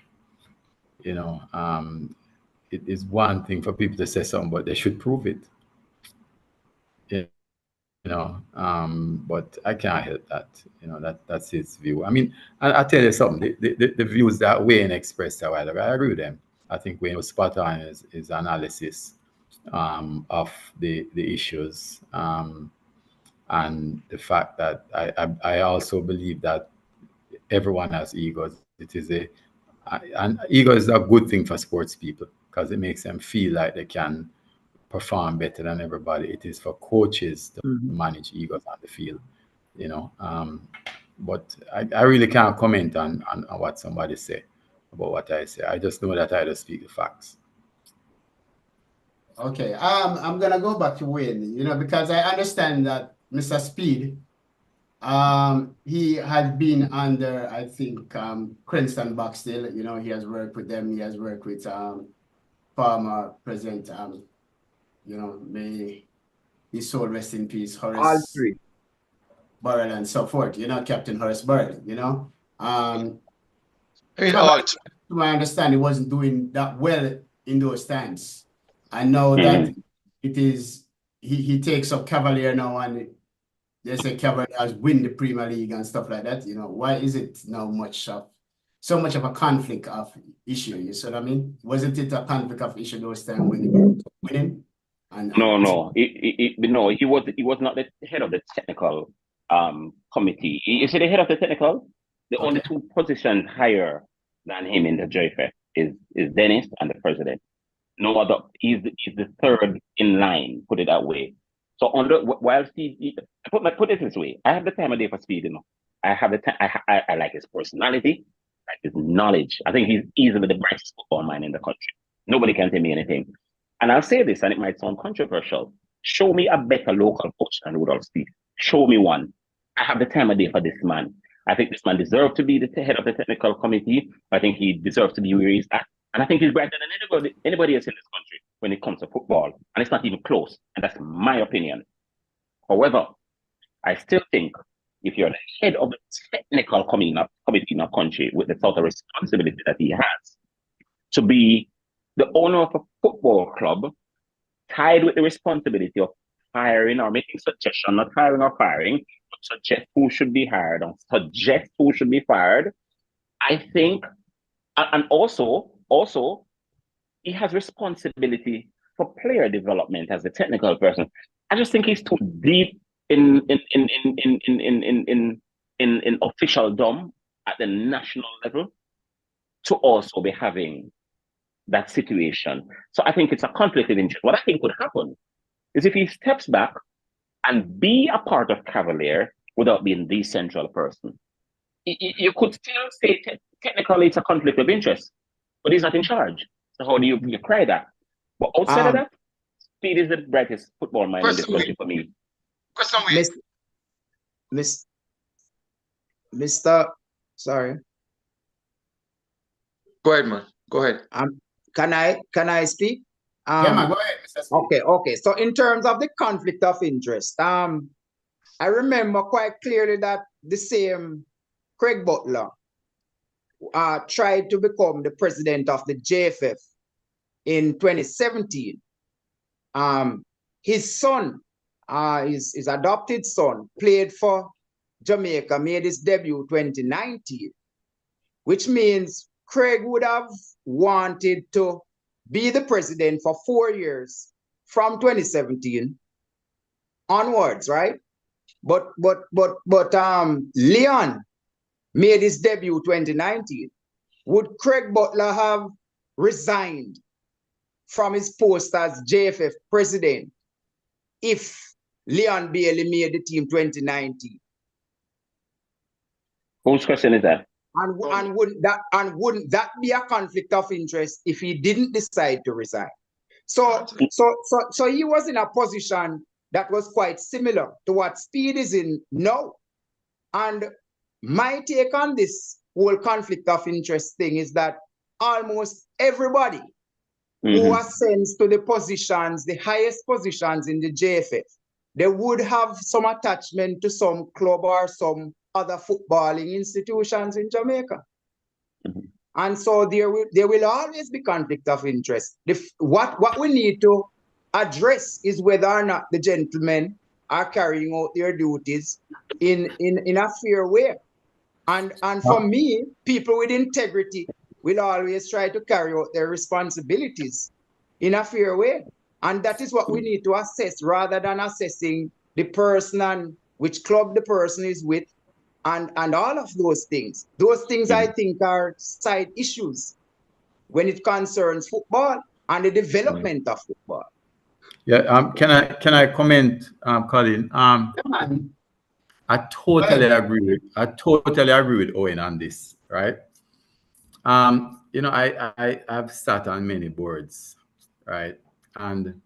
it is one thing for people to say something, but they should prove it. But I can't help that. That's his view. I mean, I tell you something. The views that Wayne expressed a while ago, I agree with them. I think Wayne was spot on his analysis of the issues, and the fact that I also believe that everyone has egos. And ego is a good thing for sports people because it makes them feel like they can perform better than everybody. It is for coaches to manage egos on the field, but I really can't comment on what somebody say about what I say. I just know that I just speak the facts. Okay, I'm gonna go back to Wayne, because I understand that Mr. Speed, he has been under, I think, Cranston Boxdale. He has worked with them. He has worked with former President, may his soul rest in peace, Horace Burrell and so forth. Captain Horace Burrell. To my understanding, he wasn't doing that well in those times. I know that it is he takes up Cavalier now, and they say Cavalier has win the Premier League and stuff like that. Why is it now so much of a conflict of issue? You see what I mean? Wasn't it a conflict of issue those times when he was winning? No, he was not the head of the technical committee. You see, the head of the technical, the only two positions higher than him in the JFF is Dennis and the president. No other. He's the third in line. Put it that way. So while Steve, put it this way, I have the time of day for Speed. I have the time. I like his personality, I like his knowledge. I think he's easily the brightest football mind in the country. Nobody can tell me anything. And I'll say this, and it might sound controversial. Show me a better local coach than Rudolph Speed. Show me one. I have the time of day for this man. I think this man deserves to be the head of the technical committee. I think he deserves to be where he's at. And I think he's brighter than anybody else in this country when it comes to football. And it's not even close. And that's my opinion. However, I still think if you're the head of the technical committee in a country with the sort of responsibility that he has, to be the owner of a football club tied with the responsibility of hiring or making suggestion, not hiring or firing, but suggest who should be hired or suggest who should be fired, I think, and also he has responsibility for player development as a technical person. I just think he's too deep in officialdom at the national level to also be having that situation. So I think it's a conflict of interest. What I think could happen is if he steps back and be a part of Cavalier without being the central person, you could still say technically it's a conflict of interest, but he's not in charge. So how do you cry that? But outside of that, Speed is the brightest football mind in this country for me. Mr. Sorry. Go ahead, man. Go ahead. Can I speak? Yeah, man, go ahead, Mr. Speed. Okay. So in terms of the conflict of interest, I remember quite clearly that the same Craig Butler tried to become the president of the JFF in 2017. His son, his adopted son, played for Jamaica, made his debut 2019, which means Craig would have wanted to be the president for 4 years from 2017 onwards, right? But Leon made his debut 2019. Would Craig Butler have resigned from his post as JFF president if Leon Bailey made the team 2019? Whose question is that? And wouldn't that be a conflict of interest if he didn't decide to resign? So he was in a position that was quite similar to what Speed is in now. And my take on this whole conflict of interest thing is that almost everybody who ascends to the positions, the highest positions in the JFF, they would have some attachment to some club or some other footballing institutions in Jamaica. And so there will always be conflict of interest. What we need to address is whether or not the gentlemen are carrying out their duties in a fair way. And for me, people with integrity will always try to carry out their responsibilities in a fair way. And that is what we need to assess rather than assessing the person and which club the person is with and all of those things. Those things I think are side issues when it concerns football and the development of football. Yeah, can I comment, Colin? I totally agree with Owen on this, right? You know, I've sat on many boards, right? And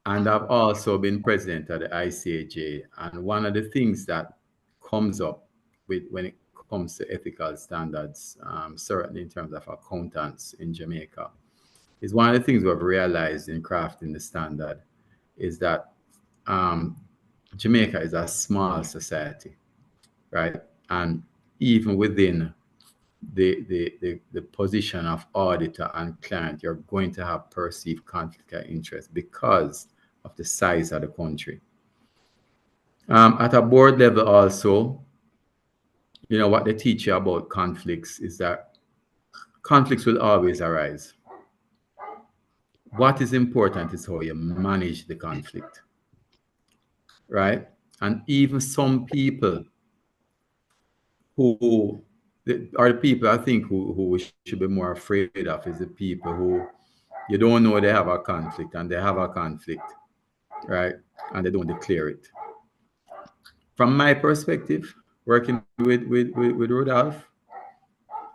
I've also been president of the ICAJ. And one of the things that comes up when it comes to ethical standards, certainly in terms of accountants in Jamaica, is one of the things we've realized in crafting the standard is that Jamaica is a small society, right? And even within the position of auditor and client, you're going to have perceived conflict of interest because of the size of the country. At a board level also, you know, what they teach you about conflicts is that conflicts will always arise. What is important is how you manage the conflict, right? And even some people who are the people I think who we should be more afraid of is the people who you don't know they have a conflict and they have a conflict, right? And they don't declare it. From my perspective, working with Rudolph,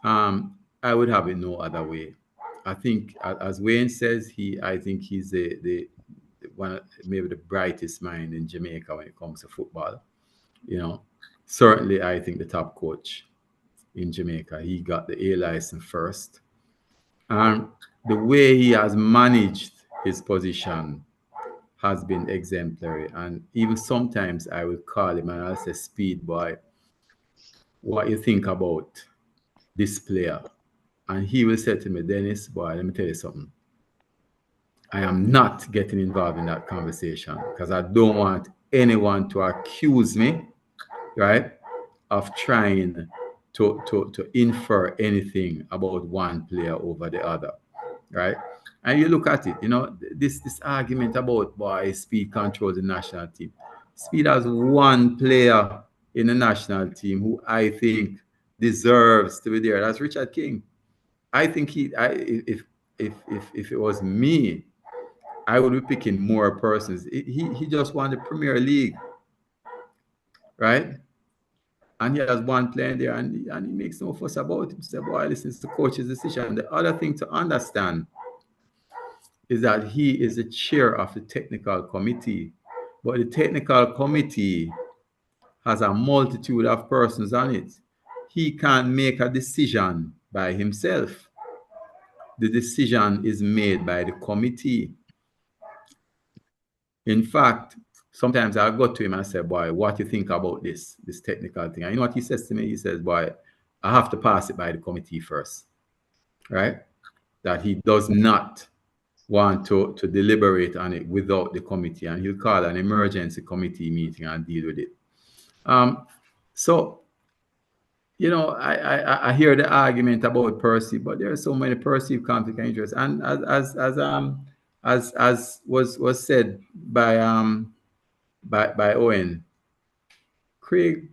I would have it no other way. I think, as Wayne says, I think he's the one, maybe the brightest mind in Jamaica when it comes to football. You know, certainly I think the top coach in Jamaica, he got the A license first. And the way he has managed his position has been exemplary. And even sometimes I will call him and I'll say, Speed boy, what you think about this player? And he will say to me, Dennis, boy, let me tell you something. I am not getting involved in that conversation because I don't want anyone to accuse me, right, of trying to infer anything about one player over the other, right? And you look at it, you know, this argument about why Speed controls the national team. Speed has one player in the national team who I think deserves to be there. That's Richard King. I think if it was me, I would be picking more persons. He just won the Premier League, right? And he has one player there, and he makes no fuss about it. He said, boy, listen, it's the coach's decision. The other thing to understand is that he is the chair of the technical committee. But the technical committee has a multitude of persons on it. He can't make a decision by himself. The decision is made by the committee. In fact, sometimes I'll go to him and say, boy, what do you think about this technical thing? And you know what he says to me? He says, boy, I have to pass it by the committee first, right? That he does not want to deliberate on it without the committee, and he'll call an emergency committee meeting and deal with it. So, you know, I hear the argument about perceived, but there are so many perceived conflict of interest, and as was said by Owen, Craig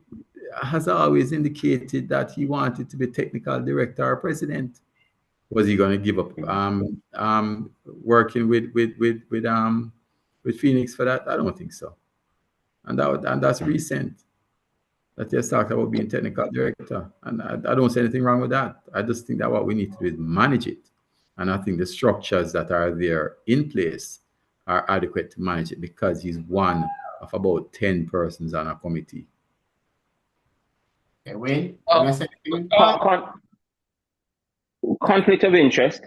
has always indicated that he wanted to be technical director or president. Was he going to give up working with Phoenix for that? I don't think so. And that's recent that he talked about being technical director. And I don't see anything wrong with that. I just think that what we need to do is manage it. And I think the structures that are there in place are adequate to manage it, because he's one of about 10 persons on a committee. Okay, Wayne, conflict of interest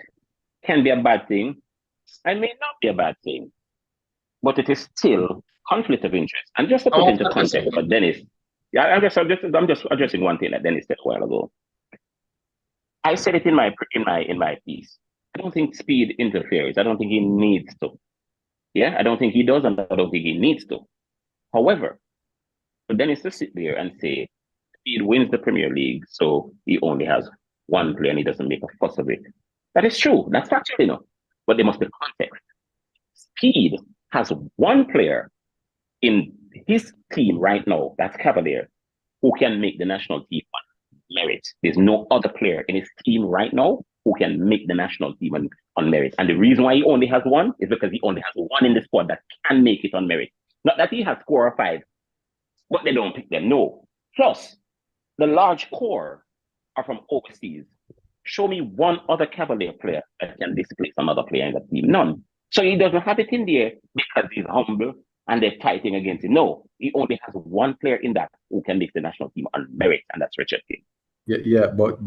can be a bad thing and may not be a bad thing, but it is still conflict of interest. And just to put into context, but Dennis, yeah, I'm just addressing one thing that Dennis said a while ago. I said it in my piece. I don't think Speed interferes. I don't think he needs to. Yeah, I don't think he does, and I don't think he needs to. However, for Dennis to sit there and say Speed wins the Premier League, so he only has one player and he doesn't make a fuss of it. That is true. That's factual enough. But there must be context. Speed has one player in his team right now, that's Cavalier, who can make the national team on merit. There's no other player in his team right now who can make the national team on merit. And the reason why he only has one is because he only has one in the squad that can make it on merit. Not that he has 4 or 5, but they don't pick them. No. Plus, the large core are from overseas. Show me one other Cavalier player that can displace some other player in the team. None. So he doesn't have it in there because he's humble and they're fighting against him. No, he only has one player in that who can make the national team on merit, and that's Richard King. Yeah, but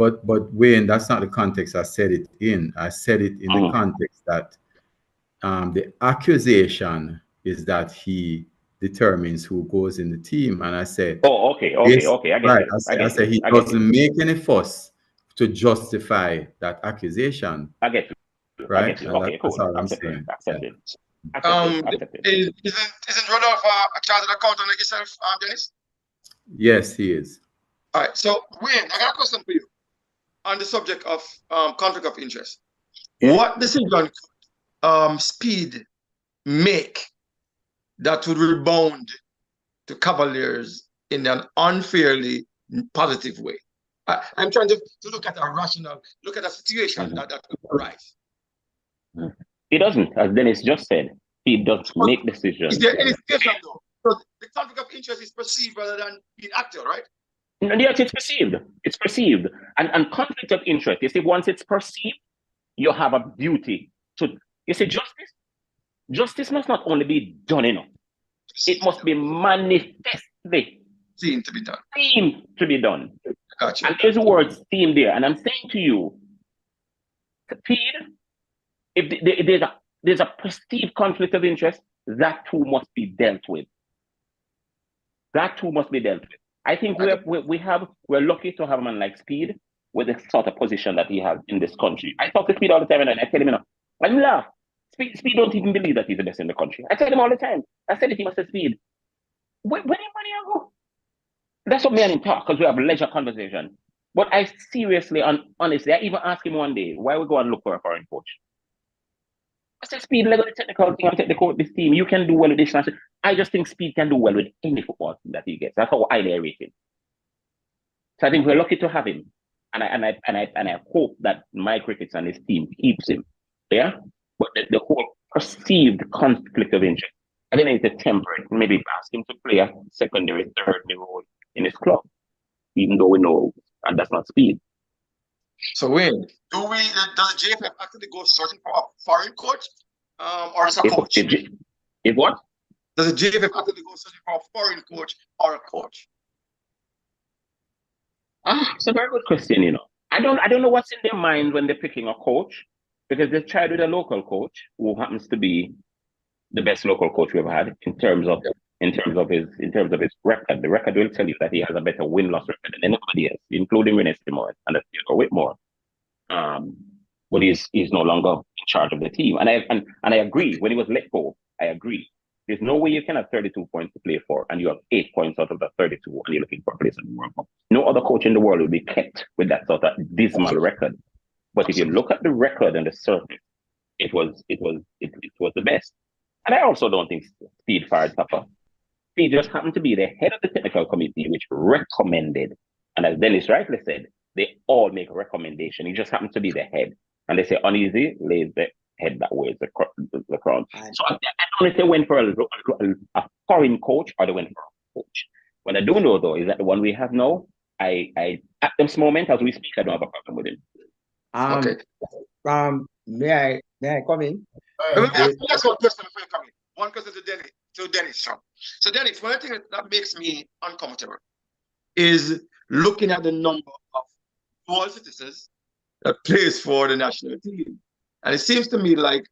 Wayne, that's not the context I said it in. I said it in the context that the accusation is that he determines who goes in the team, and I said, oh, okay, I get it. I said he doesn't make any fuss to justify that accusation. I get it. Right? I get you. Okay, cool. That's all I'm saying. Accepted. Isn't Rodolph a chartered accountant like yourself, Dennis? Yes, he is. All right. So, Wayne, I got a question for you on the subject of conflict of interest. What decision could Speed make that would rebound to Cavaliers in an unfairly positive way? I'm trying to look at a rational, look at a situation that could arise. He doesn't, as Dennis just said. He does make decisions. Is there any situation though? So the conflict of interest is perceived rather than being actual, right? Yes, it's perceived. It's perceived. And conflict of interest, you see, once it's perceived, you have a duty to, you see, justice must not only be done enough, it must be manifestly seen to be done. Seen to be done. Gotcha. And there's the word seen there. And I'm saying to you, Speed, if there's a perceived conflict of interest, that too must be dealt with. That too must be dealt with. I think we're lucky to have a man like Speed with the sort of position that he has in this country. I talk to Speed all the time, and I tell him, I laugh. Speed don't even believe that he's the best in the country. I tell him all the time. I said it, he must say, Speed, where did money go? That's what me and him talk, because we have leisure conversation. But I seriously and honestly, I even asked him one day, why we go and look for a foreign coach? I said, Speed, let go the technical thing and take the coach this team. You can do well with this. I just think Speed can do well with any football team that he gets. That's how highly I rate him. So I think we're lucky to have him. And I hope that my crickets and his team keeps him. Yeah? But the whole perceived conflict of interest, I think it's a temporary. Maybe ask him to play a secondary, third role in his club, even though we know and that's not Speed. So Wayne, does the JFF actually go searching for a foreign coach, or is a coach? If what? Does the JFF actually go searching for a foreign coach or a coach? It's a very good question. You know, I don't know what's in their mind when they're picking a coach, because they've tried with a local coach who happens to be the best local coach we've had in terms of in terms of his record. The record will tell you that he has a better win-loss record than anybody else, including Renee Simon and Whitmore. But he's no longer in charge of the team. And I agree. When he was let go, I agree. There's no way you can have 32 points to play for, and you have 8 points out of the 32, and you're looking for a place in the World Cup. No other coach in the world will be kept with that sort of dismal record. But if you look at the record and the surface, it was the best. And I also don't think Speed fired Papa. He just happened to be the head of the technical committee, which recommended, and as Dennis rightly said, they all make a recommendation. He just happened to be the head. And they say uneasy lays the head that wears the crown. So I don't know if they went for a foreign coach or they went for a coach. What I do know though is that the one we have now, I at this moment as we speak, I don't have a problem with him. Okay. May I come in? That's one question before you come in. One question to Dennis Chung. So Dennis, one thing that makes me uncomfortable is looking at the number of dual citizens that plays for the national team. And it seems to me like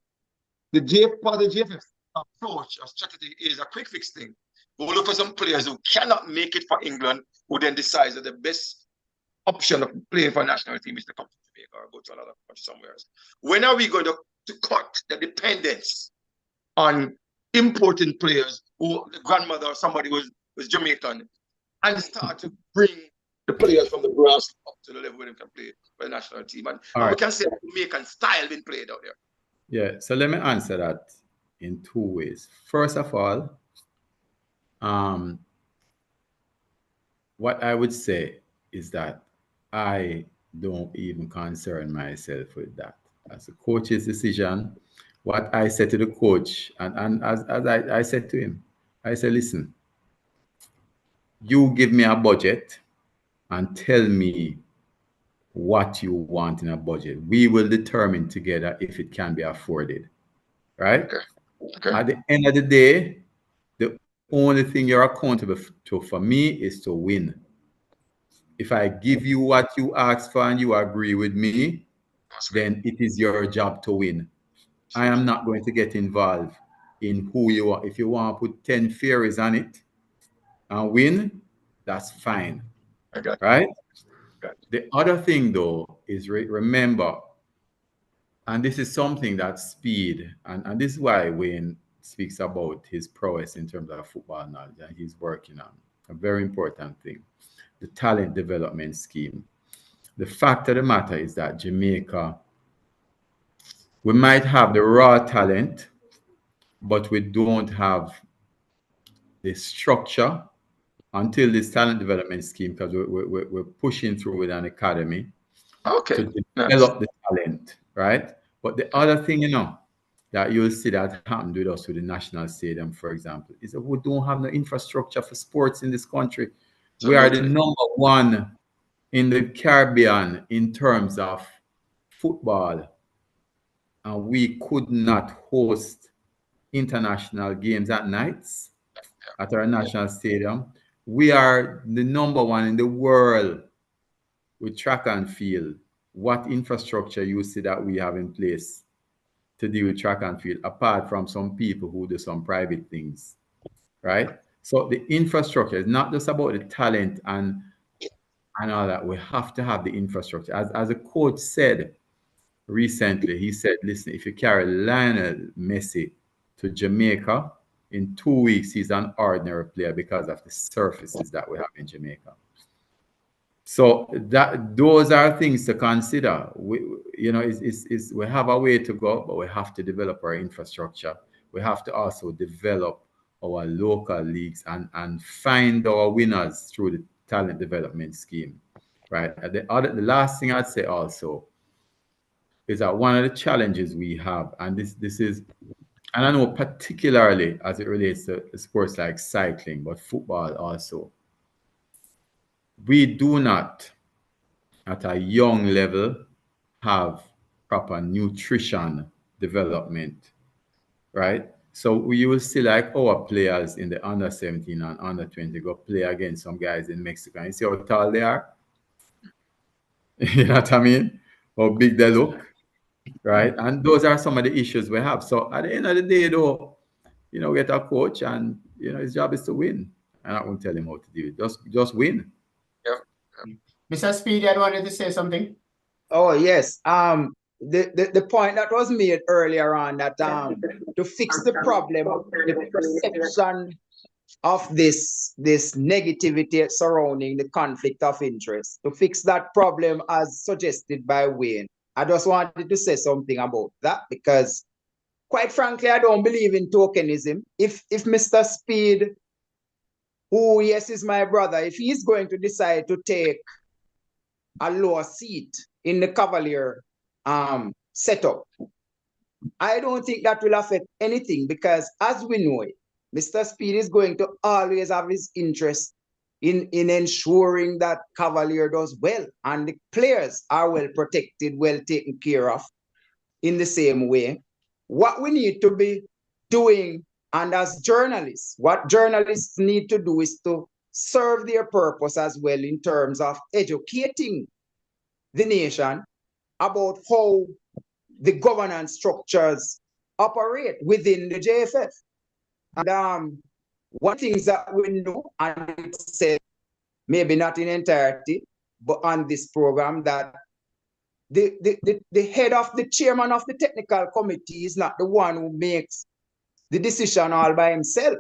the JFF approach or strategy is a quick fix thing. We'll look for some players who cannot make it for England, who then decides that the best option of playing for a national team is to come to Jamaica or go to another country somewhere else. When are we going to cut the dependence on importing players who the grandmother or somebody was Jamaican and start to bring the players from the grass up to the level where they can play for the national team? And we can say Jamaican style being played out there. Yeah, so let me answer that in 2 ways. First of all, what I would say is that I don't even concern myself with that. As a coach's decision, what I said to the coach, and as I said to him, I said, listen, you give me a budget and tell me what you want in a budget. We will determine together if it can be afforded, right? Okay. At the end of the day, the only thing you're accountable to for me is to win. If I give you what you ask for and you agree with me, then it is your job to win. I am not going to get involved in who you are. If you want to put 10 fairies on it and win, that's fine. Right? The other thing, though, is remember, and this is something that Speed, and this is why Wayne speaks about his prowess in terms of football knowledge, and he's working on a very important thing, the talent development scheme. The fact of the matter is that Jamaica, we might have the raw talent, but we don't have the structure until this talent development scheme, because we're pushing through with an academy to develop the talent, right? But the other thing, that you'll see that happened with us with the National Stadium, for example, is that we don't have the infrastructure for sports in this country. We are the #1 in the Caribbean in terms of football, and we could not host international games at nights at our national stadium. We are the #1 in the world with track and field. What infrastructure you see that we have in place to deal with track and field, apart from some people who do some private things, right? So the infrastructure is not just about the talent and all that. We have to have the infrastructure. As a coach said recently, he said, listen, if you carry Lionel Messi to Jamaica, in 2 weeks, he's an ordinary player because of the surfaces that we have in Jamaica. So those are things to consider. We have a way to go, but we have to develop our infrastructure. We have to also develop our local leagues and find our winners through the talent development scheme, right? The last thing I'd say also is that one of the challenges we have, and this is, and I know particularly as it relates to sports like cycling, but football also, we do not, at a young level, have proper nutrition development, right? So you will see like our players in the under 17 and under 20 go play against some guys in Mexico, and you see how tall they are. You know what I mean? How big they look, right? And those are some of the issues we have. So at the end of the day, though, get a coach, and his job is to win. And I won't tell him how to do it. Just win. Yeah. Mr. Speedy, I wanted to say something. Oh yes. The point that was made earlier on, that to fix the problem, the perception of this negativity surrounding the conflict of interest, to fix that problem as suggested by Wayne, I just wanted to say something about that, because quite frankly, I don't believe in tokenism. If Mr. Speed, who yes is my brother, if he's going to decide to take a lower seat in the Cavalier setup, I don't think that will affect anything, because as we know it, Mr. Speed is going to always have his interest in ensuring that Cavalier does well and the players are well protected, well taken care of in the same way. What we need to be doing, and as journalists, what journalists need to do is to serve their purpose as well in terms of educating the nation about how the governance structures operate within the JFF. And one things that we know, and it's said maybe not in entirety, but on this program, that the head of the chairman of the technical committee is not the one who makes the decision all by himself.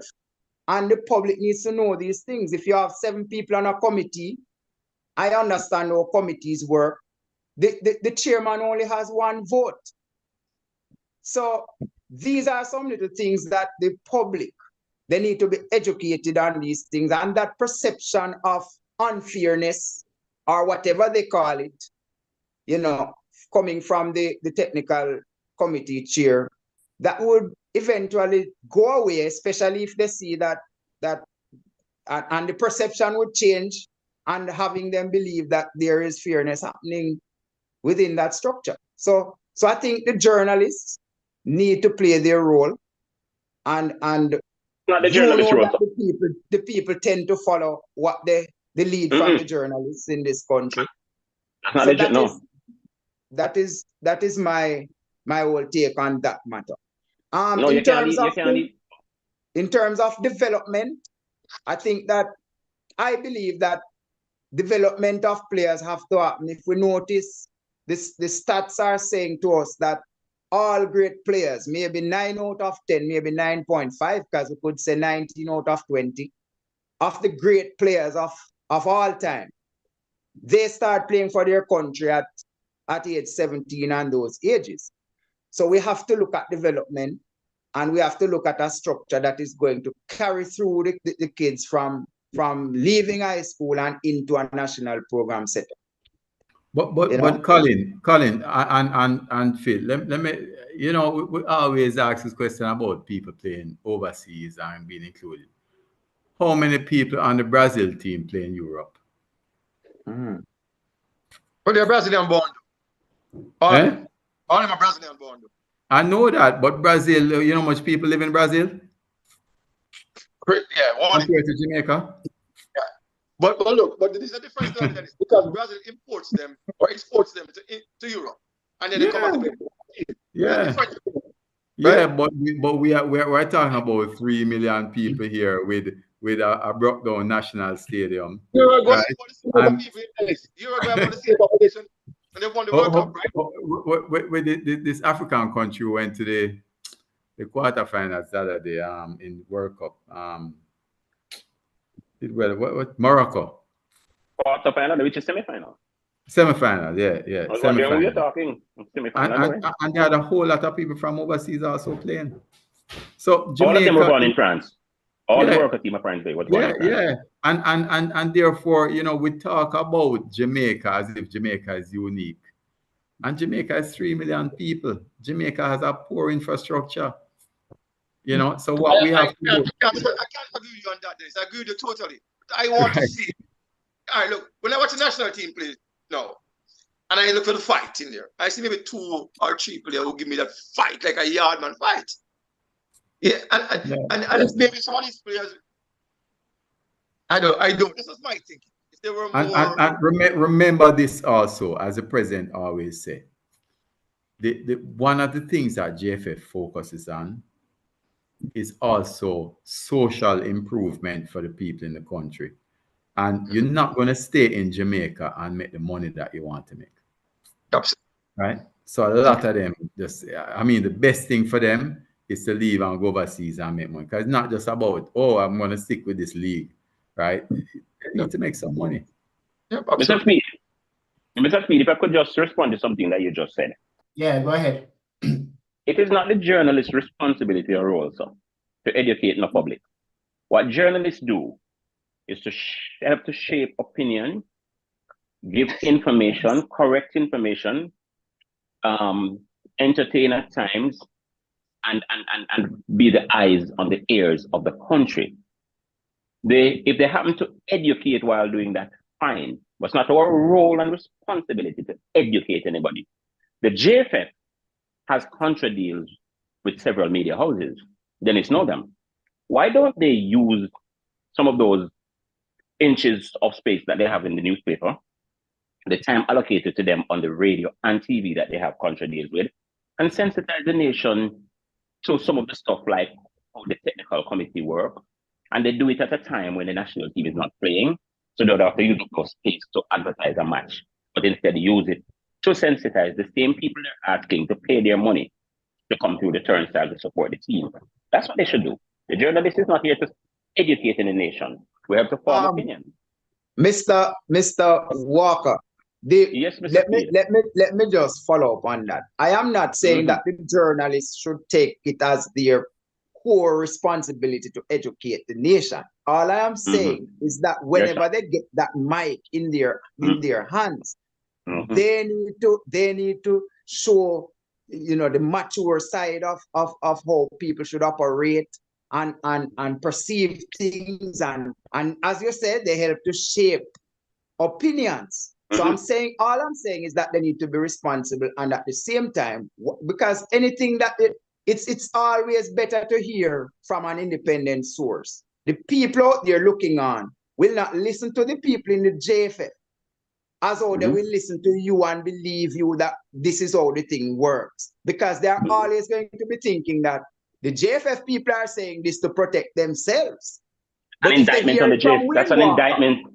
And the public needs to know these things. If you have 7 people on a committee, I understand how committees work. The chairman only has 1 vote. So these are some little things that the public, they need to be educated on these things, and that perception of unfairness or whatever they call it, coming from the technical committee chair, that would eventually go away, especially if they see that and the perception would change, and having them believe that there is fairness happening within that structure. So I think the journalists need to play their role, and not the journalist role. The people tend to follow what the lead from the journalists in this country. So that is my whole take on that matter. In terms of development, I think that I believe that development of players have to happen. If we notice, the stats are saying to us that all great players, maybe 9 out of 10, maybe 9.5, because we could say 19 out of 20, of the great players of all time, they start playing for their country at age 17 and those ages. So we have to look at development, and we have to look at a structure that is going to carry through the kids from leaving high school and into a national program setup. But Colin and Phil, let me, we always ask this question about people playing overseas and being included. How many people on the Brazil team play in Europe? Well, they're Brazilian born. All of them are Brazilian born. I know that, but Brazil, you know how much people live in Brazil? Yeah, compared to Jamaica. Yeah. But look, but there's a difference because Brazil imports them or exports them to Europe, and then they come out. Yeah. Yeah, but we're talking about 3 million people here with a broke down national stadium. You're going to see population, and they won the World Cup, right? With this African country went to the quarterfinals the other day in World Cup. What Morocco? Quarterfinal, which is semi-final. Semi-final, yeah. Semi-final. We're talking semi-final. And there are a whole lot of people from overseas also playing. So Jamaica, all of them were born in France. All the World Cup team of France was born in France. And therefore, we talk about Jamaica as if Jamaica is unique. And Jamaica is 3 million people. Jamaica has a poor infrastructure. So what we have to do. I can't agree with you on that, Dennis. I agree with you totally. I want to see. All right, look, when I watch the national team play now, and I look for the fight in there, I see maybe 2 or 3 players who give me that fight, like a yardman fight. Yeah, and maybe some of these players, I don't. This is my thinking. If they were more... And remember this also, as the president always said, one of the things that JFF focuses on is also social improvement for the people in the country. And you're not going to stay in Jamaica and make the money that you want to make. Absolutely. Right? So a lot of them just, I mean, the best thing for them is to leave and go overseas and make money. Because it's not just about, oh, I'm going to stick with this league, right? You need to make some money. Yep, Mr. Speed, if I could just respond to something that you just said. Yeah, go ahead. It is not the journalist's responsibility or role, sir, to educate the public. What journalists do is to help to shape opinion, give information, correct information, entertain at times, and be the eyes and the ears of the country. If they happen to educate while doing that, fine. But it's not our role and responsibility to educate anybody. The JFF has contract deals with several media houses. Dennis know them. Why don't they use some of those inches of space that they have in the newspaper, the time allocated to them on the radio and TV that they have contract deals with, and sensitize the nation to some of the stuff like how the technical committee work, and they do it at a time when the national team is not playing, so they don't have to use those space to advertise a match, but instead use it to sensitize the same people they're asking to pay their money to come through the turnstile to support the team. That's what they should do. The journalist is not here to educate in the nation. We have to form opinions. Mr. Walker, yes, Mr. let me just follow up on that. I am not saying that the journalists should take it as their core responsibility to educate the nation. All I am saying is that whenever they get that mic in their hands, they need to show, you know, the mature side of how people should operate and perceive things, and as you said, they help to shape opinions. So all I'm saying is that they need to be responsible, and at the same time, because anything that it's always better to hear from an independent source. The people out there looking on will not listen to the people in the JFF as though they will listen to you and believe you that this is how the thing works, because they are always going to be thinking that the JFF people are saying this to protect themselves. But an indictment on the JFF. That's an indictment.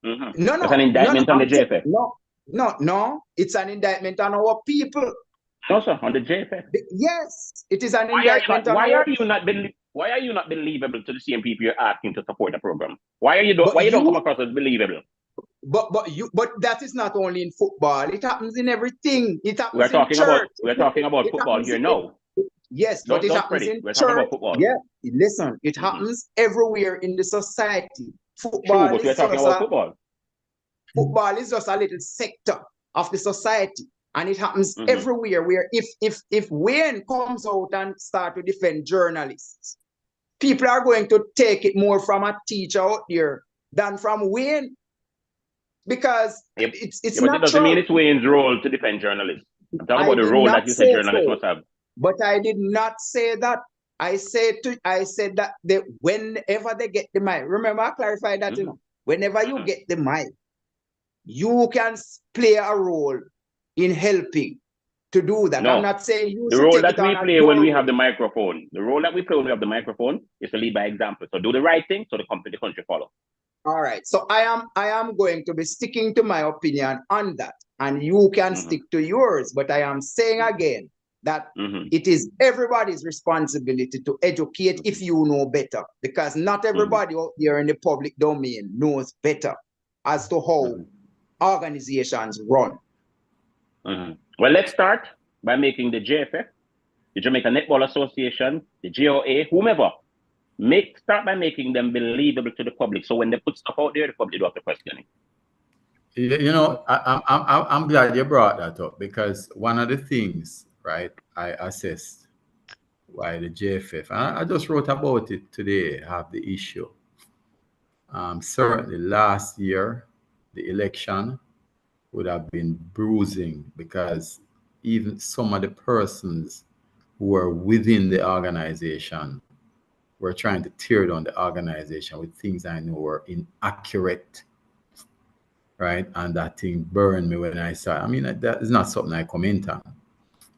No, that's an indictment on the JFF. No, it's an indictment on our people. No, sir, on the JFF. Yes, it is an indictment. Why are you not believable to the same people you're asking to support the program? Why you don't come across as believable? But that is not only in football. It happens in everything. It happens we're talking in church. We're talking about football here now. Yes, but it happens in church. Yeah, listen, it happens everywhere in the society. Football True, but we're talking about football. Football is just a little sector of the society, and it happens everywhere. Where if Wayne comes out and start to defend journalists, people are going to take it more from a teacher out there than from Wayne, because it's not. But it doesn't mean it's Wayne's role to defend journalists. I'm talking about the role that you said journalists must have. But I did not say that. I said that whenever they get the mic, remember I clarified that, you know, whenever you get the mic, you can play a role in helping to do that. No. I'm not saying you the role that we play when we have the microphone. The role that we play when we have the microphone is to lead by example. So do the right thing so the country follow. All right. So I am going to be sticking to my opinion on that, and you can stick to yours. But I am saying again that it is everybody's responsibility to educate if you know better, because not everybody out there in the public domain knows better as to how organizations run. Well, let's start by making the JFF, the Jamaica Netball Association, the GOA, whomever, start by making them believable to the public. So when they put stuff out there, the public don't have to question it. You know, I'm glad you brought that up, because one of the things, right, I assessed why the JFF, and I just wrote about it today, have the issue. Certainly last year, the election would have been bruising, because even some of the persons who were within the organization were trying to tear down the organization with things I know were inaccurate, right? And that thing burned me when I saw it. I mean, that is not something I comment on,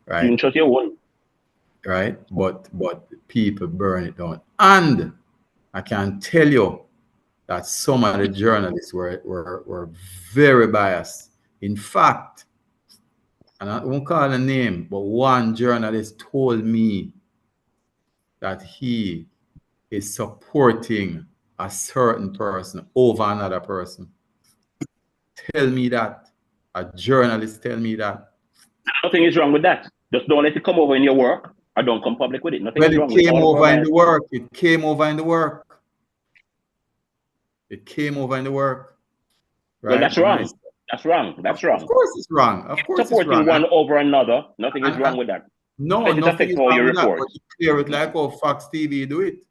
right? You trust your one. right? But people burn it down. And I can tell you that some of the journalists were very biased. In fact, and I won't call a name, but one journalist told me that he is supporting a certain person over another person. Tell me that. A journalist tell me that. Nothing is wrong with that. Just don't let it come over in your work, or don't come public with it. Nothing Well, is it wrong with came all of over our in the work. It came over in the work. It came over in the work. Right? Well, that's wrong. That's wrong. That's wrong. Of course it's wrong. Of course it's supporting wrong. one over another. Nothing is wrong with that. No, Let it nothing affect is how wrong you with that. report. But you clear it like how Fox TV do it.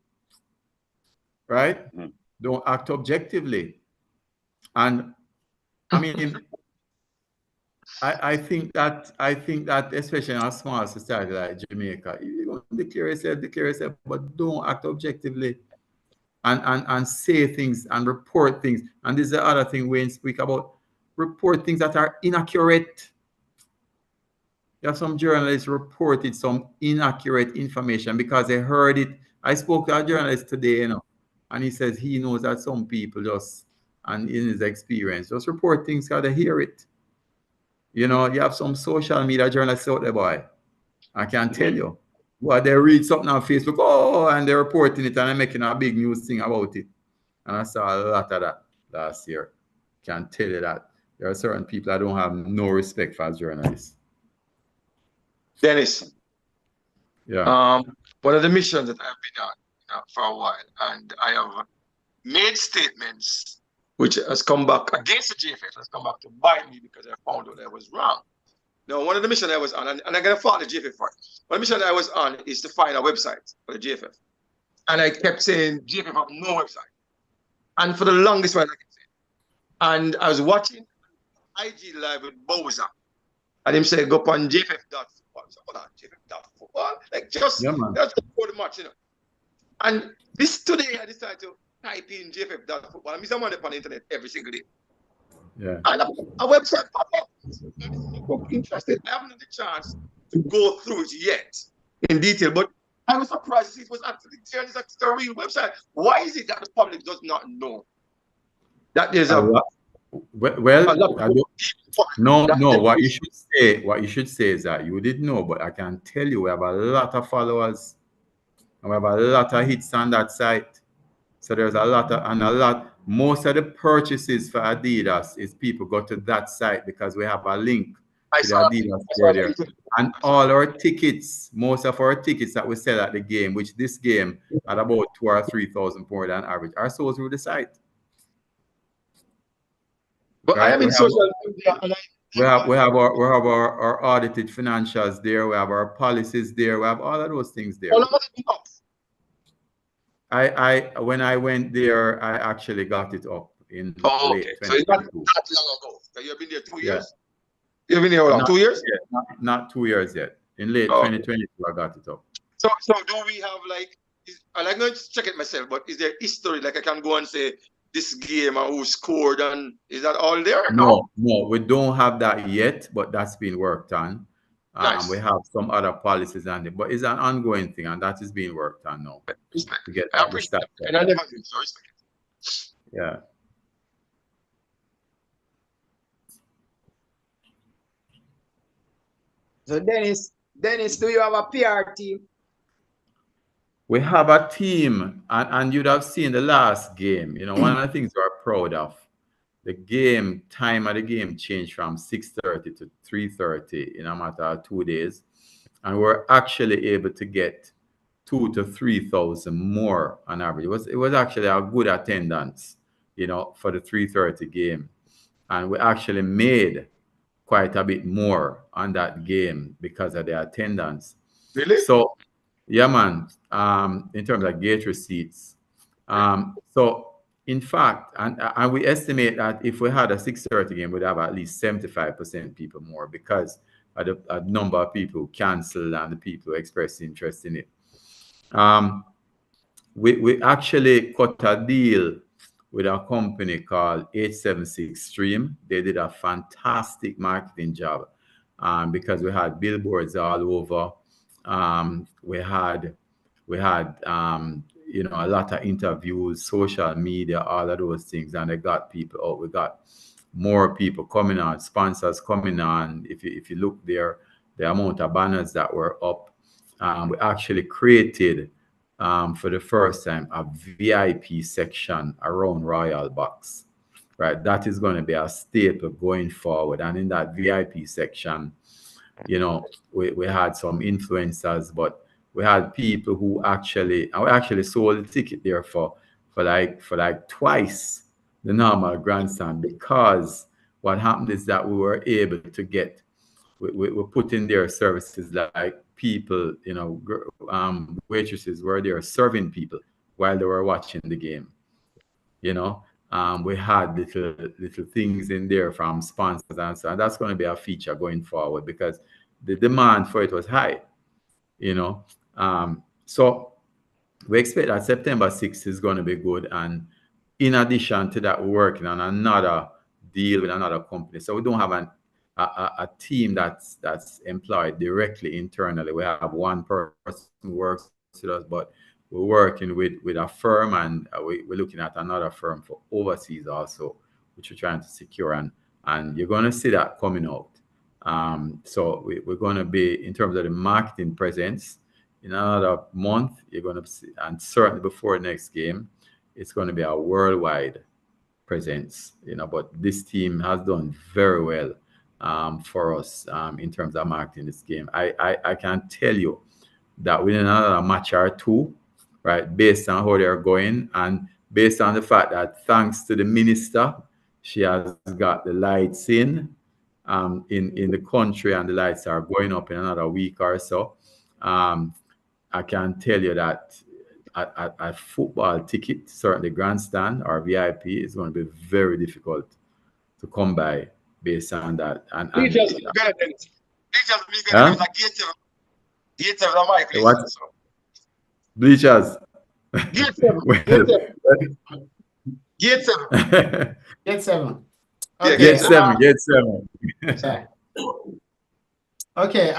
Right? Don't act objectively. And I mean, I think that especially in a small society like Jamaica, you don't declare yourself, but don't act objectively and say things and report things. And this is the other thing we speak about: report things that are inaccurate. You have some journalists reported some inaccurate information because they heard it. I spoke to a journalist today, and he says he knows that some people just, and in his experience, just report things because they hear it. You have some social media journalists out there, boy. I can tell you. Well, they read something on Facebook, and they're reporting it and they're making a big news thing about it. And I saw a lot of that last year. Can tell you that there are certain people that don't have no respect for as journalists. Dennis. Yeah. One of the missions that I've been on for a while, and I have made statements which has come back against the JFF, has come back to bite me because I found out I was wrong. Now, one of the missions I was on, and I'm going to follow the JFF for it. One mission I was on is to find a website for the JFF. And I kept saying, JFF have no website. And for the longest while, I kept saying. And I was watching IG Live with Bowser. And him say, go on JFF.football. So, hold on, JFF.football? Like, just before the match, And this today, I decided to type in JFF.football. I mean, someone up on the internet every single day. Yeah. And a website pop up. I'm interested. I haven't had the chance to go through it yet in detail, but I was surprised to see it was actually there. It's a real website. Why is it that the public does not know that there's no. What you should say is that you didn't know, but I can tell you we have a lot of followers and we have a lot of hits on that site. So there's most of the purchases for Adidas is people go to that site because we have a link to the Adidas store there. And all our tickets, most of our tickets that we sell at the game, which this game at about 2,000 or 3,000 more than average, are sold through the site. But right? I am in social media. We have our audited financials there. We have our policies there. We have all of those things there. When I went there, I actually got it up in late 2022. So it's not that long ago. You've been there 2 years? You've been there how long? 2 years? Yeah, not 2 years yet. In late 2022, I got it up. So do we have I'm going to check it myself, but is there history? Like I can go and say this game and who scored, and is that all there? No, we don't have that yet, but that's been worked on. Nice. We have some other policies on it, but it's an ongoing thing, and that is being worked on now. Respect. To get I appreciate it. And I never did, so respect it. Yeah. So Dennis, do you have a PR team? We have a team, and you'd have seen the last game. One of the things we're proud of, the time of the game changed from 6:30 to 3:30 in a matter of 2 days. And we're actually able to get 2,000 to 3,000 more on average. It was actually a good attendance, for the 3:30 game. And we actually made quite a bit more on that game because of the attendance. Really? So, yeah, man, in terms of gate receipts. So, in fact, and we estimate that if we had a 6:30 game, we'd have at least 75% people more because of the number of people who cancel and the people who express interest in it. We actually cut a deal with a company called 876 Stream. They did a fantastic marketing job because we had billboards all over. We had you know, a lot of interviews, social media, all of those things, and they got people out. We got more people coming on, sponsors coming on. If you look there, the amount of banners that were up, we actually created for the first time a VIP section around Royal Box. Right, that is going to be a staple going forward. And in that VIP section, you know, we had some influencers, but we had people who actually, and we actually sold the ticket there for like twice the normal grandstand, because what happened is that we were able to get, we put in their services, like people, you know, waitresses were there serving people while they were watching the game. You know, we had little things in there from sponsors, and so, and that's going to be a feature going forward because the demand for it was high. You know, so we expect that September 6th is going to be good. And in addition to that, we're working on another deal with another company. So we don't have a team that's employed directly internally. We have one person who works with us, but we're working with a firm, and we're looking at another firm for overseas also, which we're trying to secure. And you're going to see that coming out. So we're going to be, in terms of the marketing presence, in another month, you're going to see, and certainly before next game, it's going to be a worldwide presence, you know. But this team has done very well for us in terms of marketing this game. I can tell you that within another match or two, right, based on how they're going, and based on the fact that thanks to the minister, she has got the lights in the country, and the lights are going up in another week or so. I can tell you that a football ticket, certainly grandstand or VIP, is going to be very difficult to come by based on that. And Bleachers, huh? What? Bleachers. Gate 7. Gate 7. Gate 7. Yeah, Okay. Gate 7. Gate 7. Yeah. Okay.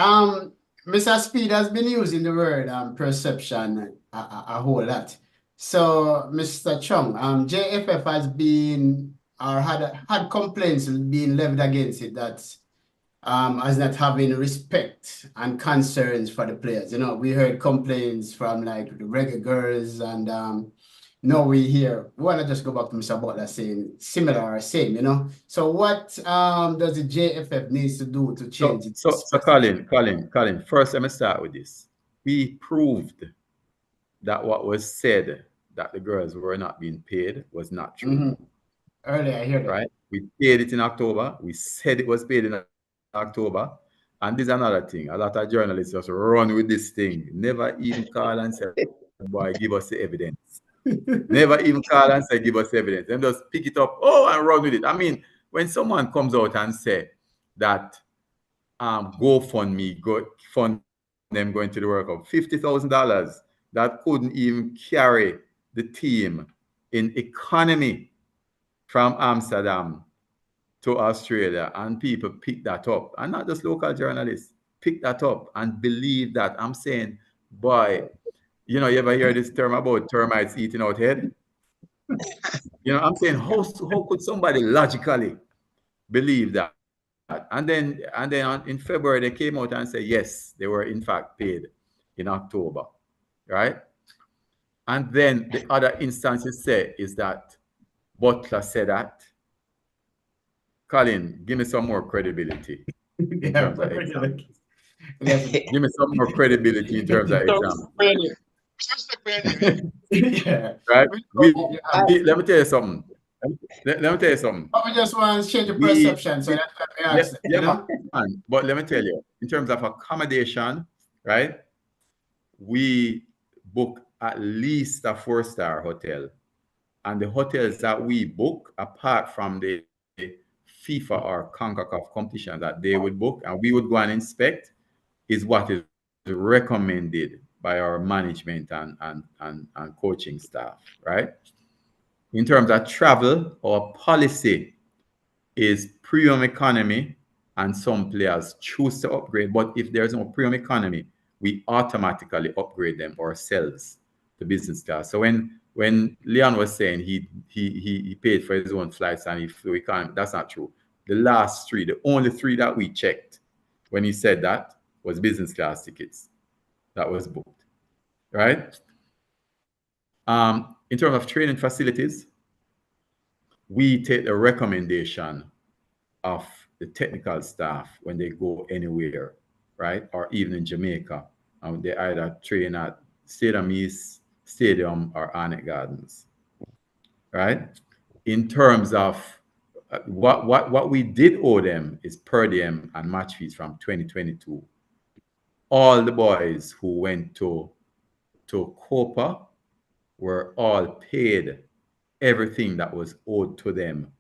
Mr. Speed has been using the word perception a whole lot. So, Mr. Chung, JFF has been or had complaints being leveled against it that as not having respect and concerns for the players. You know, we heard complaints from like the reggae girls, and now we want to just go back to Mr. Butler saying similar or same, you know. So what does the JFF needs to do to change it? So Colin, first let me start with this. We proved that what was said, that the girls were not being paid, was not true. Mm-hmm. Earlier, I heard that. Right? We paid it in October. We said it was paid in October. And this is another thing. A lot of journalists just run with this thing. Never even call and say, boy, give us the evidence. Never even call and say, give us evidence. And just pick it up, and run with it. I mean, when someone comes out and say that GoFundMe, fund them going to the World Cup, $50,000, that couldn't even carry the team in economy from Amsterdam to Australia, and people pick that up, and not just local journalists pick that up and believe that. I'm saying, boy, you know, you ever hear this term about termites eating out head? You know, I'm saying, how could somebody logically believe that? And then in February they came out and said yes, they were in fact paid in October, right? And then the other instances say is that Butler said that. Colin, give me some more credibility in terms of examples. Give me some more credibility in terms of examples. Yeah. Right? Let me tell you something. Let me tell you something. But we just want to change the perception, so that's what we ask. Man. But let me tell you, in terms of accommodation, right? We book at least a 4-star hotel. And the hotels that we book, apart from the FIFA or CONCACAF competition that they would book and we would go and inspect, is what is recommended by our management and coaching staff, right? In terms of travel, our policy is premium economy, and some players choose to upgrade. But if there's no premium economy, we automatically upgrade them ourselves to business class. So when Leon was saying he paid for his own flights and he flew economy, that's not true. The last three, the only three that we checked when he said that was business class tickets that was booked, right? In terms of training facilities, we take the recommendation of the technical staff when they go anywhere, right? Or even in Jamaica, they either train at Stadium East, Stadium, or Arnett Gardens, right? In terms of what we did owe them is per diem and match fees from 2022. All the boys who went to Copa were all paid everything that was owed to them,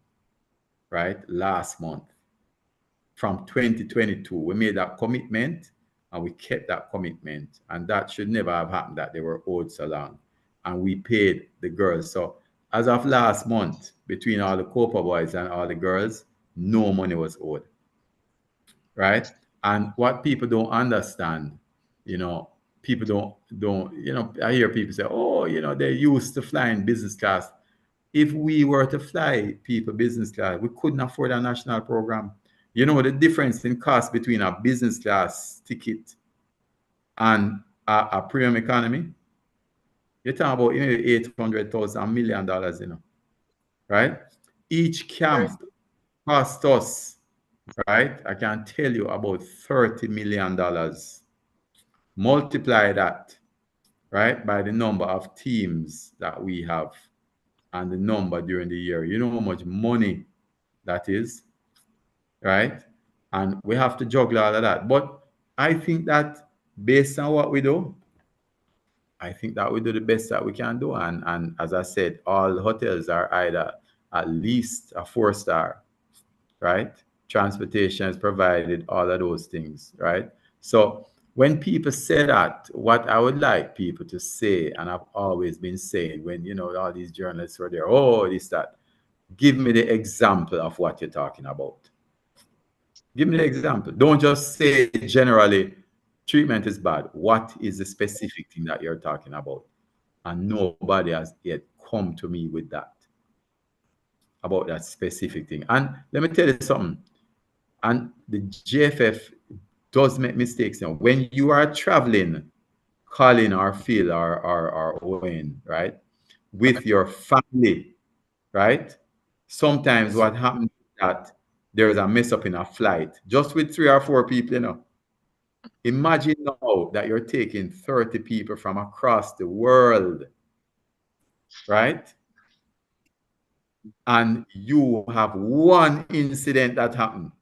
right, last month. From 2022, we made that commitment and we kept that commitment. And that should never have happened, that they were owed so long. And we paid the girls. So as of last month, between all the Copa boys and all the girls, no money was owed, right? And what people don't understand, people don't, I hear people say, oh, they're used to flying business class. If we were to fly people business class, we couldn't afford a national program. You know the difference in cost between a business class ticket and a premium economy? You're talking about $800,000, $1 million, right? Each camp cost us, right? I can tell you about $30 million. Multiply that, right, by the number of teams that we have and the number during the year. You know how much money that is, right? And we have to juggle all of that. But I think that based on what we do, I think that we do the best that we can do. And as I said, all hotels are either at least a 4-star, right? Transportation is provided, all of those things, right? So when people say that, what I would like people to say, and I've always been saying when, all these journalists were there, oh, this, that, give me the example of what you're talking about. Give me the example. Don't just say generally treatment is bad. What is the specific thing that you're talking about? And nobody has yet come to me with that, about that specific thing. And let me tell you something. And the JFF does make mistakes now. When you are traveling, Colin or Phil or Owen, right, with your family, right? Sometimes what happens is that there is a mess up in a flight, just with 3 or 4 people, Imagine now that you're taking 30 people from across the world, right? And you have one incident that happened.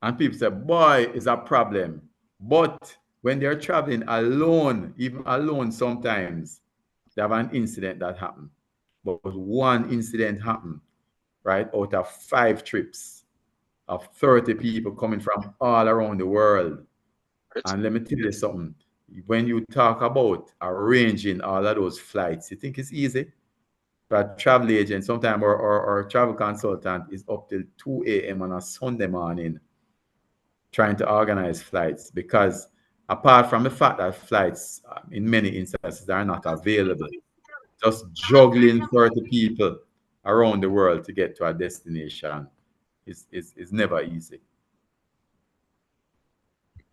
And people say, boy, it's a problem. But when they're traveling alone, even alone sometimes, they have an incident that happened. But one incident happened, right, out of 5 trips of 30 people coming from all around the world. And let me tell you something. When you talk about arranging all of those flights, you think it's easy? But travel agent, sometimes or travel consultant is up till 2 a.m. on a Sunday morning trying to organize flights, because apart from the fact that flights in many instances are not available, just juggling 30 people around the world to get to a destination is never easy.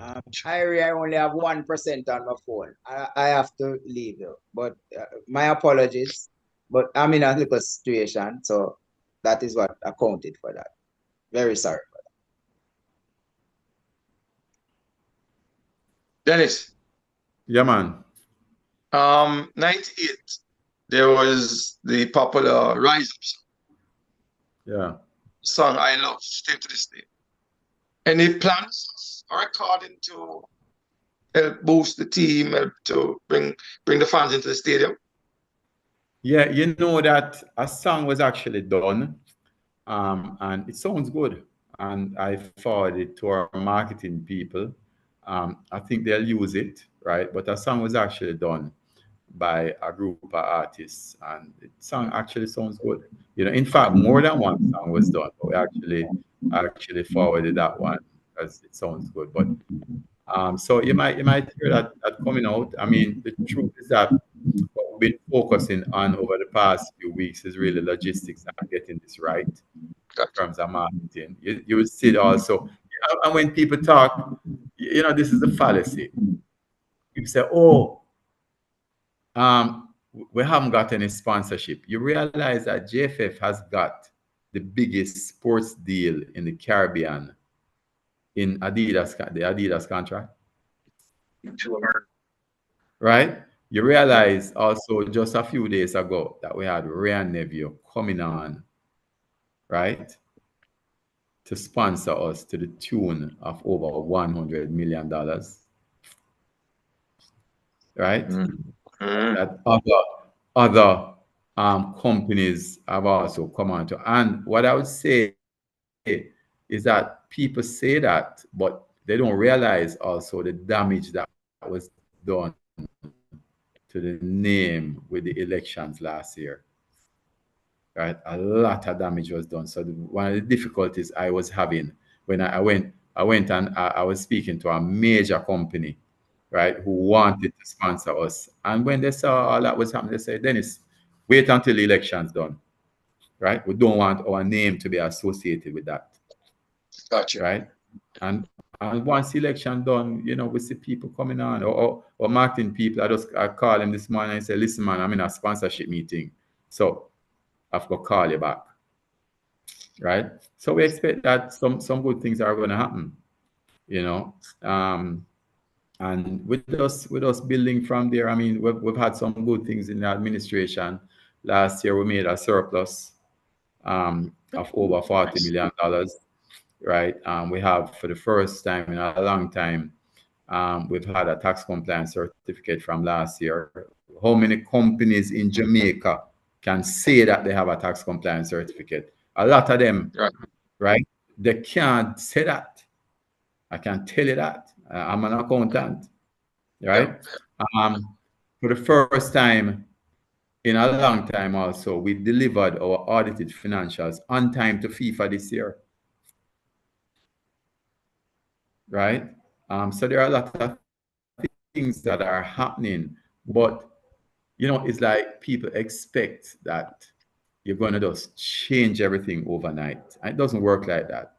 Irie, I only have 1% on my phone. I have to leave you, but my apologies. But I'm in a little situation, so that is what accounted for that. Very sorry for that. Dennis. Yeah, man. 98, there was the popular Rise Up song. Yeah. Song I love, still to this day. Any plans or recording to help boost the team, help to bring the fans into the stadium? Yeah, you know that a song was actually done, and it sounds good. And I forwarded it to our marketing people. I think they'll use it, right? But a song was actually done by a group of artists, and the song actually sounds good. In fact, more than one song was done, but we actually forwarded that one because it sounds good. But So you might hear that coming out. I mean, the truth is that what we've been focusing on over the past few weeks is really logistics and getting this right in terms of marketing. You will see it also. And when people talk, this is the fallacy. You say, oh, we haven't got any sponsorship. You realize that JFF has got the biggest sports deal in the Caribbean in Adidas, the Adidas contract. Right? You realize also just a few days ago that we had Ray and Neville coming on, right, to sponsor us to the tune of over $100 million, right? That other companies have also come on to. And what I would say is that people say that, but they don't realize also the damage that was done to the name with the elections last year. Right, a lot of damage was done. So one of the difficulties I was having when I went and I was speaking to a major company, right, who wanted to sponsor us. And when they saw all that was happening, they said, Dennis, wait until the election's done. Right? We don't want our name to be associated with that. Gotcha. Right? And once the election done, we see people coming on or marketing people. I call them this morning and say, listen, man, I'm in a sponsorship meeting. So I've got to call you back. Right? So we expect that some good things are going to happen, and with us building from there, I mean, we've had some good things in the administration. Last year we made a surplus of over $40 million, right? We have, for the first time in a long time, we've had a tax compliance certificate from last year. How many companies in Jamaica can say that they have a tax compliance certificate? A lot of them, right? They can't say that. I can tell you that. I'm an accountant, right? For the first time in a long time also, we delivered our audited financials on time to FIFA this year, right? So there are a lot of things that are happening, but it's like people expect that you're going to just change everything overnight. And it doesn't work like that,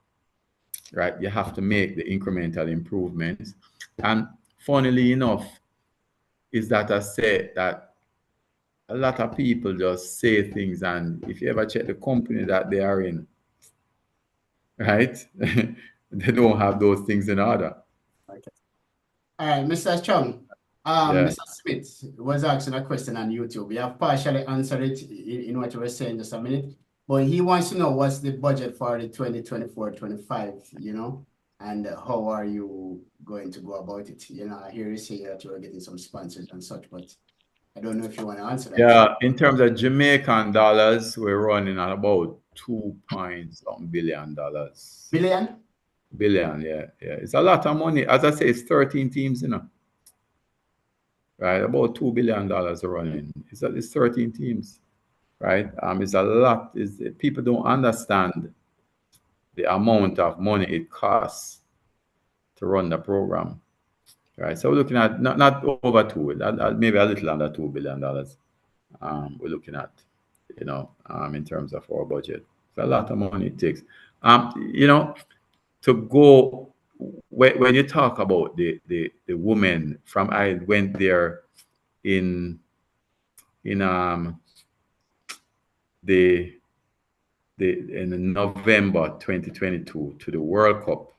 right? You have to make the incremental improvements. And funnily enough, is that I said that a lot of people just say things, and if you ever check the company that they are in, right, they don't have those things in order. Okay. All right, Mr. Chung. Mr. Smith was asking a question on YouTube. We have partially answered it in what you were saying just a minute, but he wants to know what's the budget for the 2024-25, and how are you going to go about it? I hear you say that you are getting some sponsors and such, but I don't know if you want to answer that. Yeah, in terms of Jamaican dollars, we're running at about $2.something billion. Billion? Billion, yeah. It's a lot of money. As I say, it's 13 teams, right? About $2 billion running. It's 13 teams, right? It's a lot. People don't understand the amount of money it costs to run the program, right? So we're looking at not over maybe a little under $2 billion. We're looking at, in terms of our budget. It's a lot of money it takes. To go when you talk about the women from, I went there in November 2022 to the World Cup.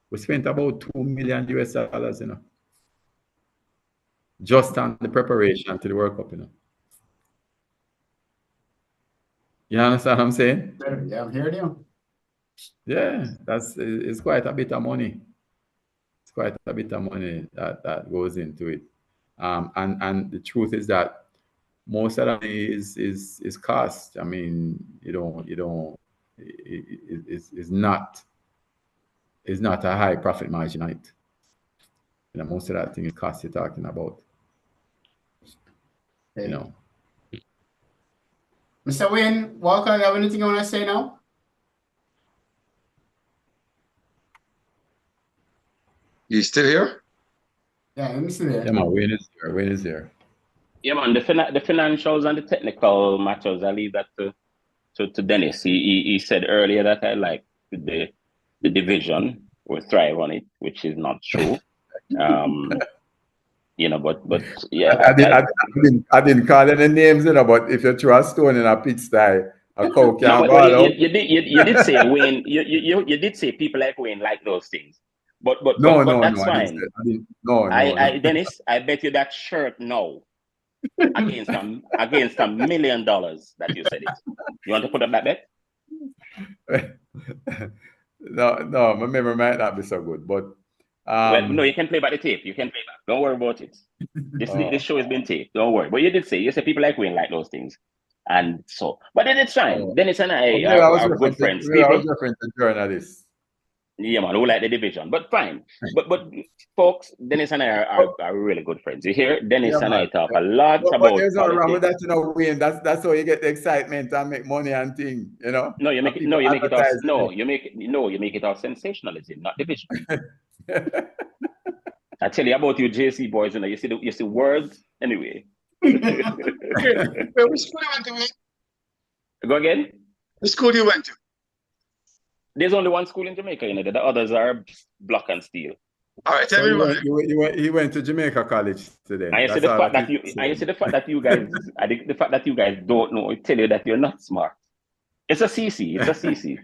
We spent about $2 million US, just on the preparation to the World Cup, You understand what I'm saying? Yeah, I'm hearing you. Yeah, it's quite a bit of money. It's quite a bit of money that goes into it. And the truth is that most of that is cost. I mean, it's not a high profit margin, right? Most of that thing is cost you're talking about. Mr. Wayne Walker, you have anything you want to say now? You still here? Yeah, let me see there. Yeah, man, Wayne is here. Wayne is here. Yeah, man, the financials and the technical matters, I leave that to Dennis. He said earlier that I like the division or thrive on it, which is not true. You know, but yeah, I didn't call any names, you know, but if you throw a stone in a pigsty, a cow can't no, go well, out. you did say Wayne, you did say people like Wayne like those things, but No, that's I fine. didn't, no. Dennis, I bet you that shirt now against $1 million that you said it. You want to put up that bet? No, my memory might not be so good, but Well, no, you can play back the tape. You can play back. Don't worry about it. This show has been taped. Don't worry. But you said people like Wayne like those things, and so. But then it's fine. Dennis and I are good friends. I was referring to journalists. Yeah, man, who like the division, but fine. But folks, Dennis and I are really good friends. You hear? Dennis and I talk a lot about but there's nothing wrong with politics. that, you know, Wayne. That's how you get the excitement and make money and thing, you know. No, you make it all sensationalism, not division. I tell you about you JC boys, you know, you see words anyway. Which school you went to? Go again? Which school you went to? There's only one school in Jamaica, you know. The others are block and steel. All right, tell me. He went to Jamaica College today. I see the fact that you guys, I think the fact that you guys don't know, I tell you that you're not smart. It's a CC. It's a CC.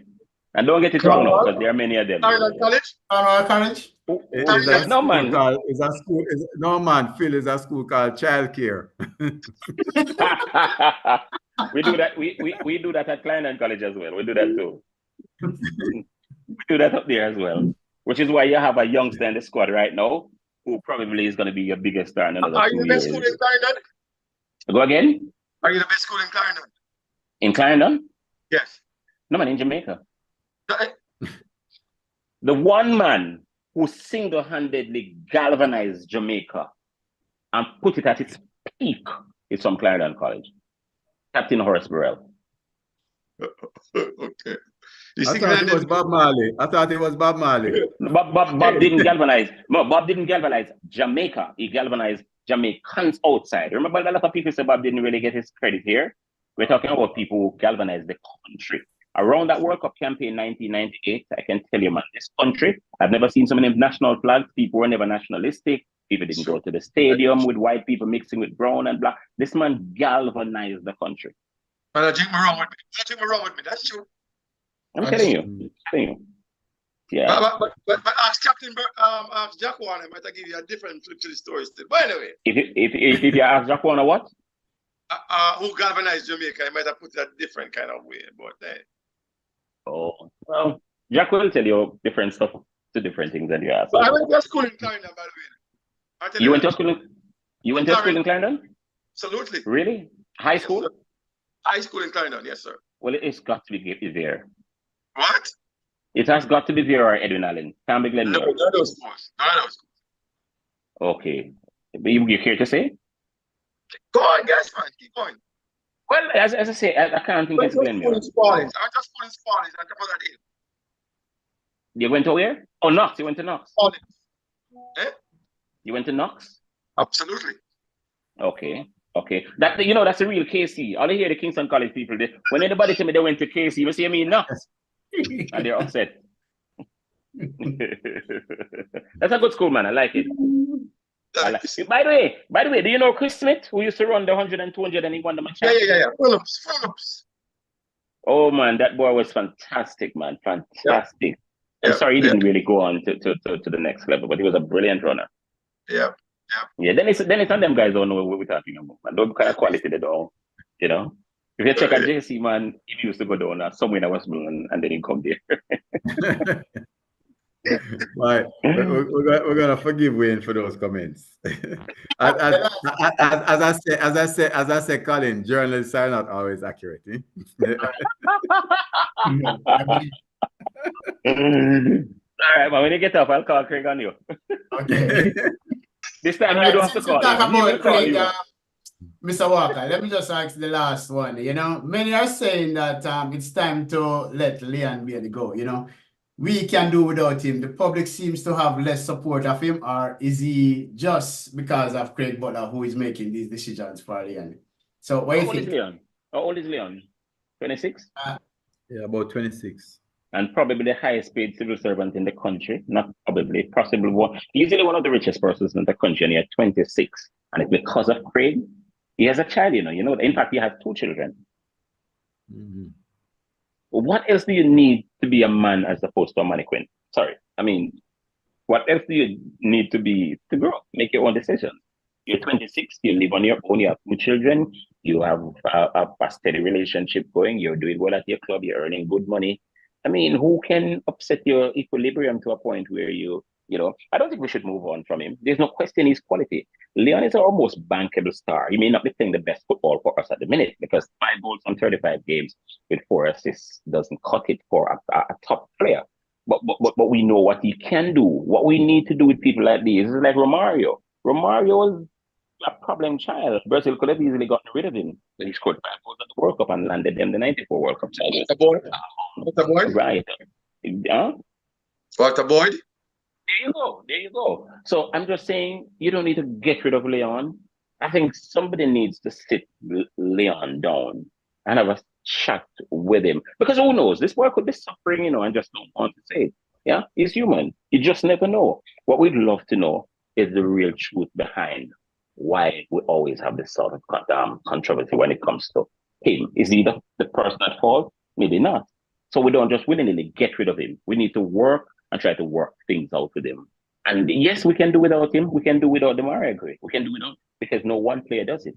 And don't get it wrong now, because there are many of them. College? College? No, man. No, man. Phil is a school called childcare. We do that. We do that at Klein College as well. We do that too. We do that up there as well. Which is why you have a youngster in the squad right now who probably is going to be your biggest star in another 2 years. Are you the best school in Clarendon? Go again? Are you the best school in Clarendon? In Clarendon? Yes. No, man, in Jamaica. The one man who single-handedly galvanized Jamaica and put it at its peak is from Clarendon College. Captain Horace Burrell. Okay. I thought it was Bob Marley. Bob didn't galvanize. No, Bob didn't galvanize Jamaica. He galvanized Jamaicans outside. Remember, a lot of people say Bob didn't really get his credit here. We're talking about people who galvanized the country. Around that World Cup campaign 1998, I can tell you, man, this country, I've never seen so many national flags. People were never nationalistic. People didn't go to the stadium with white people mixing with brown and black. This man galvanized the country. But I think we're wrong with me. That's true. I'm telling you. Yeah. But ask Captain ask Jack Warner, might I give you a different flip to the story still. But anyway. If you ask Jack Warner what? Who galvanized Jamaica, I might have put it a different kind of way. But oh, well, Jack will tell you different stuff to different things that you ask. But I went to school in Clarendon, by the way. You went to school in Clarendon? Absolutely. Really? High school? Yes, high school in Clarendon, yes, sir. Well, it's got to be there. What? It has got to be there or Edwin Allen. Can't be Glenn. No, none of those schools. Okay. You care to say? Go on, guys, man. Keep going. Well, as I say, I can't think it's Glenn. I just put in Spalding on top of that hill. You went to where? Oh, Knox. You went to Knox. Spalding. Eh? You went to Knox? Absolutely. Okay. That's a real KC. All I hear the Kingston College people, when anybody tell me they went to KC, you see me Knox. And they're upset. That's a good school, man. I like it. By the way, do you know Chris Smith, who used to run the 100 and 200 and he won the match? Yeah. Phillips. Oh man, that boy was fantastic, man. Fantastic. I'm sorry he didn't really go on to the next level, but he was a brilliant runner. Yeah. Dennis and them guys don't know what we're talking about, man. Don't kind of quality they don't, you know. If you check at JC, man, he used to go down somewhere in West Bloom and then he come there. Right. We're gonna forgive Wayne for those comments. As I say, Colin, journalists are not always accurate. All right, but when you get up, I'll call Craig on you. Okay. This time you don't have to call him. Mr. Walker, let me just ask the last one. You know, many are saying that it's time to let Leon Bailey go. You know, we can do without him? The public seems to have less support of him, or is he just because of Craig Butler who is making these decisions for Leon? So what do you think? Leon? How old is Leon? 26? Yeah, about 26. And probably the highest paid civil servant in the country. Not probably, possibly one. Easily one of the richest persons in the country, and he had 26. And it's because of Craig. He has a child, in fact, he has 2 children. Mm-hmm. What else do you need to be a man as opposed to a mannequin? Sorry. I mean, what else do you need to be to grow, make your own decisions? You're 26, you live on your own, you have 2 children, you have a steady relationship going, you're doing well at your club, you're earning good money. I mean, who can upset your equilibrium to a point where I don't think we should move on from him. There's no question his quality. Leon is our most bankable star. He may not be playing the best football for us at the minute because 5 goals on 35 games with 4 assists doesn't cut it for a top player. But we know what he can do. What we need to do with people like these is like Romario. Romario was a problem child. Brazil could have easily gotten rid of him. But he scored 5 goals at the World Cup and landed them the 94 World Cup. Walter Boyd? Right. Walter Boyd? There you go. So I'm just saying, you don't need to get rid of Leon. I think somebody needs to sit Leon down and have a chat with him. Because who knows? This boy could be suffering, and just don't want to say it. Yeah, he's human. You just never know. What we'd love to know is the real truth behind why we always have this sort of controversy when it comes to him. Is he the person at fault? Maybe not. So we don't just willingly get rid of him. We need to work and try to work things out with him. And yes, we can do without him. We can do without them. I agree. We can do without, because no one player does it.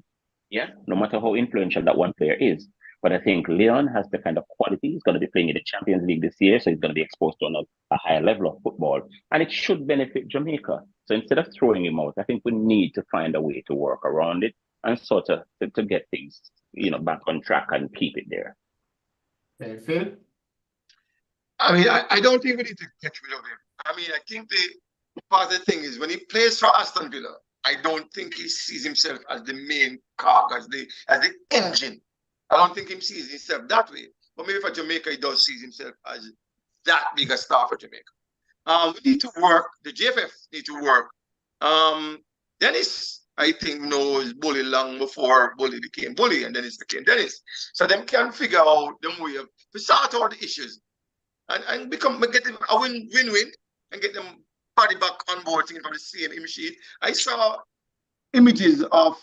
Yeah, no matter how influential that one player is. But I think Leon has the kind of quality. He's going to be playing in the Champions League this year, so he's going to be exposed to a higher level of football. And it should benefit Jamaica. So instead of throwing him out, I think we need to find a way to work around it and sort of to get things, back on track and keep it there. Okay, Phil? I mean, I don't think we need to get rid of him. I mean, I think the part of the thing is when he plays for Aston Villa, I don't think he sees himself as the main cog, as the engine. I don't think he sees himself that way. But maybe for Jamaica, he does see himself as that big a star for Jamaica. We need to work. The JFF need to work. Dennis, I think, knows Bully long before Bully became Bully, and Dennis became Dennis. So them can figure out the way to sort out the issues and get them a win-win and get them body back on board thinking from the same image sheet. I saw images of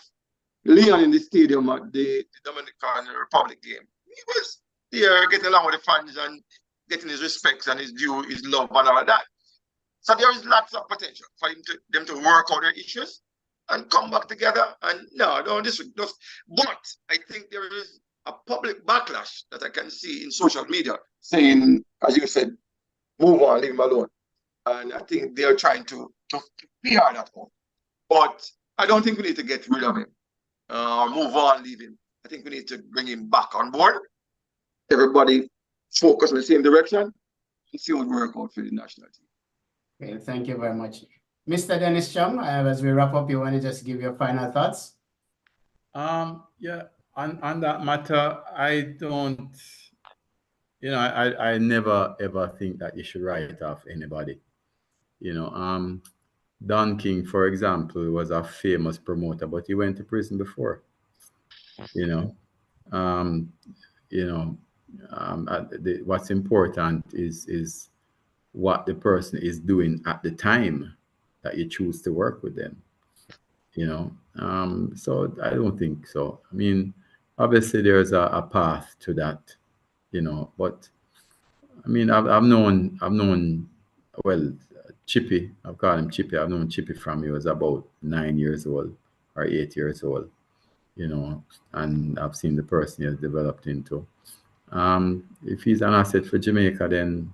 Leon in the stadium at the Dominican Republic game. He was there getting along with the fans and getting his respects and his due, his love and all of that. So there is lots of potential for them to work out their issues and come back together. And but I think there is a public backlash that I can see in social media saying, as you said, move on, leave him alone. And I think they're trying to PR that one. But I don't think we need to get rid of him. Move on, leave him. I think we need to bring him back on board. Everybody focus in the same direction and see what work out for the national team. Okay, thank you very much. Mr. Dennis Chung, as we wrap up, you want to just give your final thoughts? Yeah, on that matter, I don't, I never ever think that you should write off anybody. Don King, for example, was a famous promoter, but he went to prison before. What's important is what the person is doing at the time that you choose to work with them. So I don't think so. I mean, obviously there's a path to that, but I mean, I've known, well, Chippy, I've called him Chippy. I've known Chippy from he was about 9 years old or 8 years old, and I've seen the person he has developed into. If he's an asset for Jamaica, then,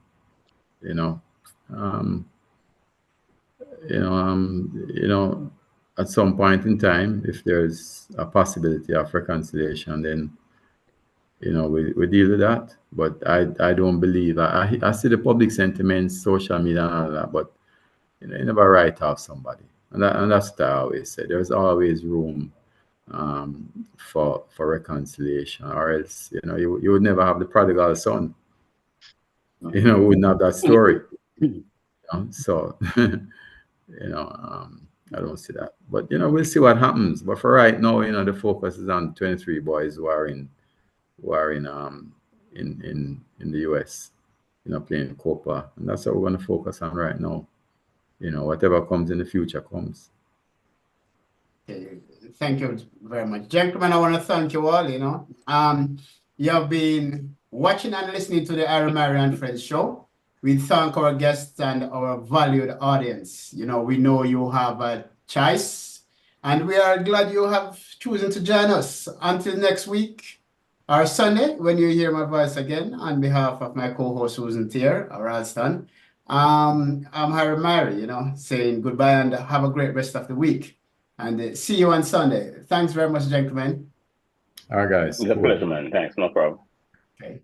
at some point in time, if there's a possibility of reconciliation, then, we deal with that. But I don't believe, I see the public sentiments, social media and all that, but you never write off somebody. And that's what I always say. There's always room for reconciliation, or else, you would never have the prodigal son. you know, we wouldn't have that story. You know? So, you know, I don't see that. But, you know, we'll see what happens. But for right now, you know, the focus is on 23 boys who are in the US, you know, playing Copa. And that's what we're going to focus on right now. You know, whatever comes in the future comes. Okay. Thank you very much. Gentlemen, I want to thank you all, you know. You have been watching and listening to the Irie Myrie and Friends show. We thank our guests and our valued audience. You know, we know you have a choice, and we are glad you have chosen to join us. Until next week or Sunday, when you hear my voice again, on behalf of my co-host Susan Tier or Alston, I'm Irie Myrie, you know, saying goodbye and have a great rest of the week. And see you on Sunday. Thanks very much, gentlemen. All right, guys. It's a pleasure, man. Thanks. No problem. Okay.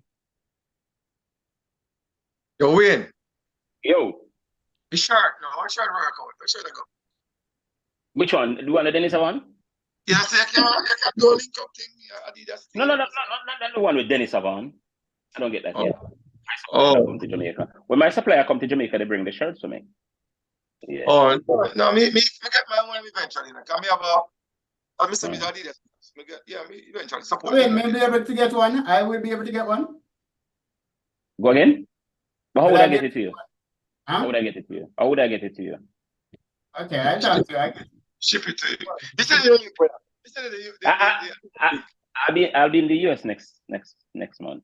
Yo, Wayne. Yo. The shirt. No, what shirt work out? What shirt I go? Which one? The one, the Dennis one? Yeah, so you can do a link up thing. Adidas thing. No, not the one with Dennis Avon. I don't get that yet. Come to Jamaica. When my supplier come to Jamaica, they bring the shirts for me. Yeah. Oh, no, me get my one eventually. Come here about. I'm Mr. Adidas. Me eventually support. Wait, may be able to get one. I will be able to get one. Go again? But how would I get it to you? Huh? How would I get it to you? How would I get it to you? Okay, I talk to you. Ship it to you. This is the link, brother. I'll be in the US next month.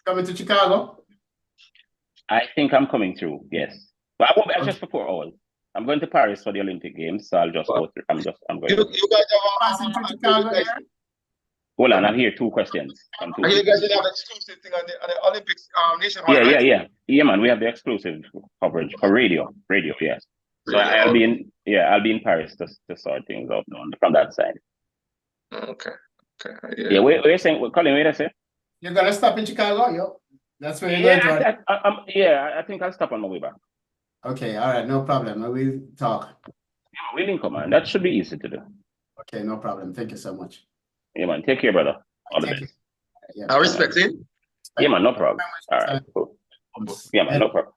Coming to Chicago? I think I'm coming through, yes. But I won't be just for 4 hours. I'm going to Paris for the Olympic Games, so I'll just go through. I'm going. You guys have passing to Chicago there? Hold on, I'm here. 2 questions. You guys have an exclusive thing on the Olympics nationwide, right? Yeah, man. We have the exclusive coverage for radio, yes. So I'll be in Paris to sort things out from that side. Okay. Yeah, what are you saying? Colin, what did I say? You're gonna stop in Chicago, yo? That's where you're going to. I think I'll stop on my way back. Okay, all right, no problem. We'll talk. Yeah, we'll link up, man. That should be easy to do. Okay, no problem. Thank you so much. Yeah, man. Take care, brother. All the best. Yeah, I respect it. Yeah, man. No problem. All right. Cool. Yeah, man. No problem.